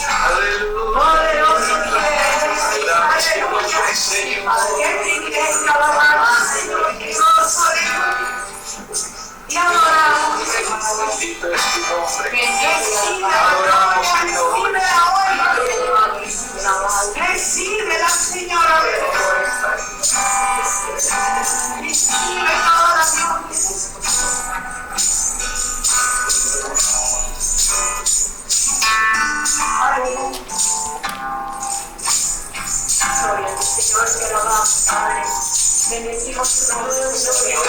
Speaker 3: Poderoso tú eres. Aleluya, Señor. Que tristeza la mano, Señor. Y adoramos,
Speaker 1: Bendito es tu nombre.
Speaker 3: recibe la gloria, recibe la honra. Recibe la Señora. Recibe toda la gloria. Aleluya. Gloria al Señor, te alabamos, Padre. Bendecimos tu nombre, Señor.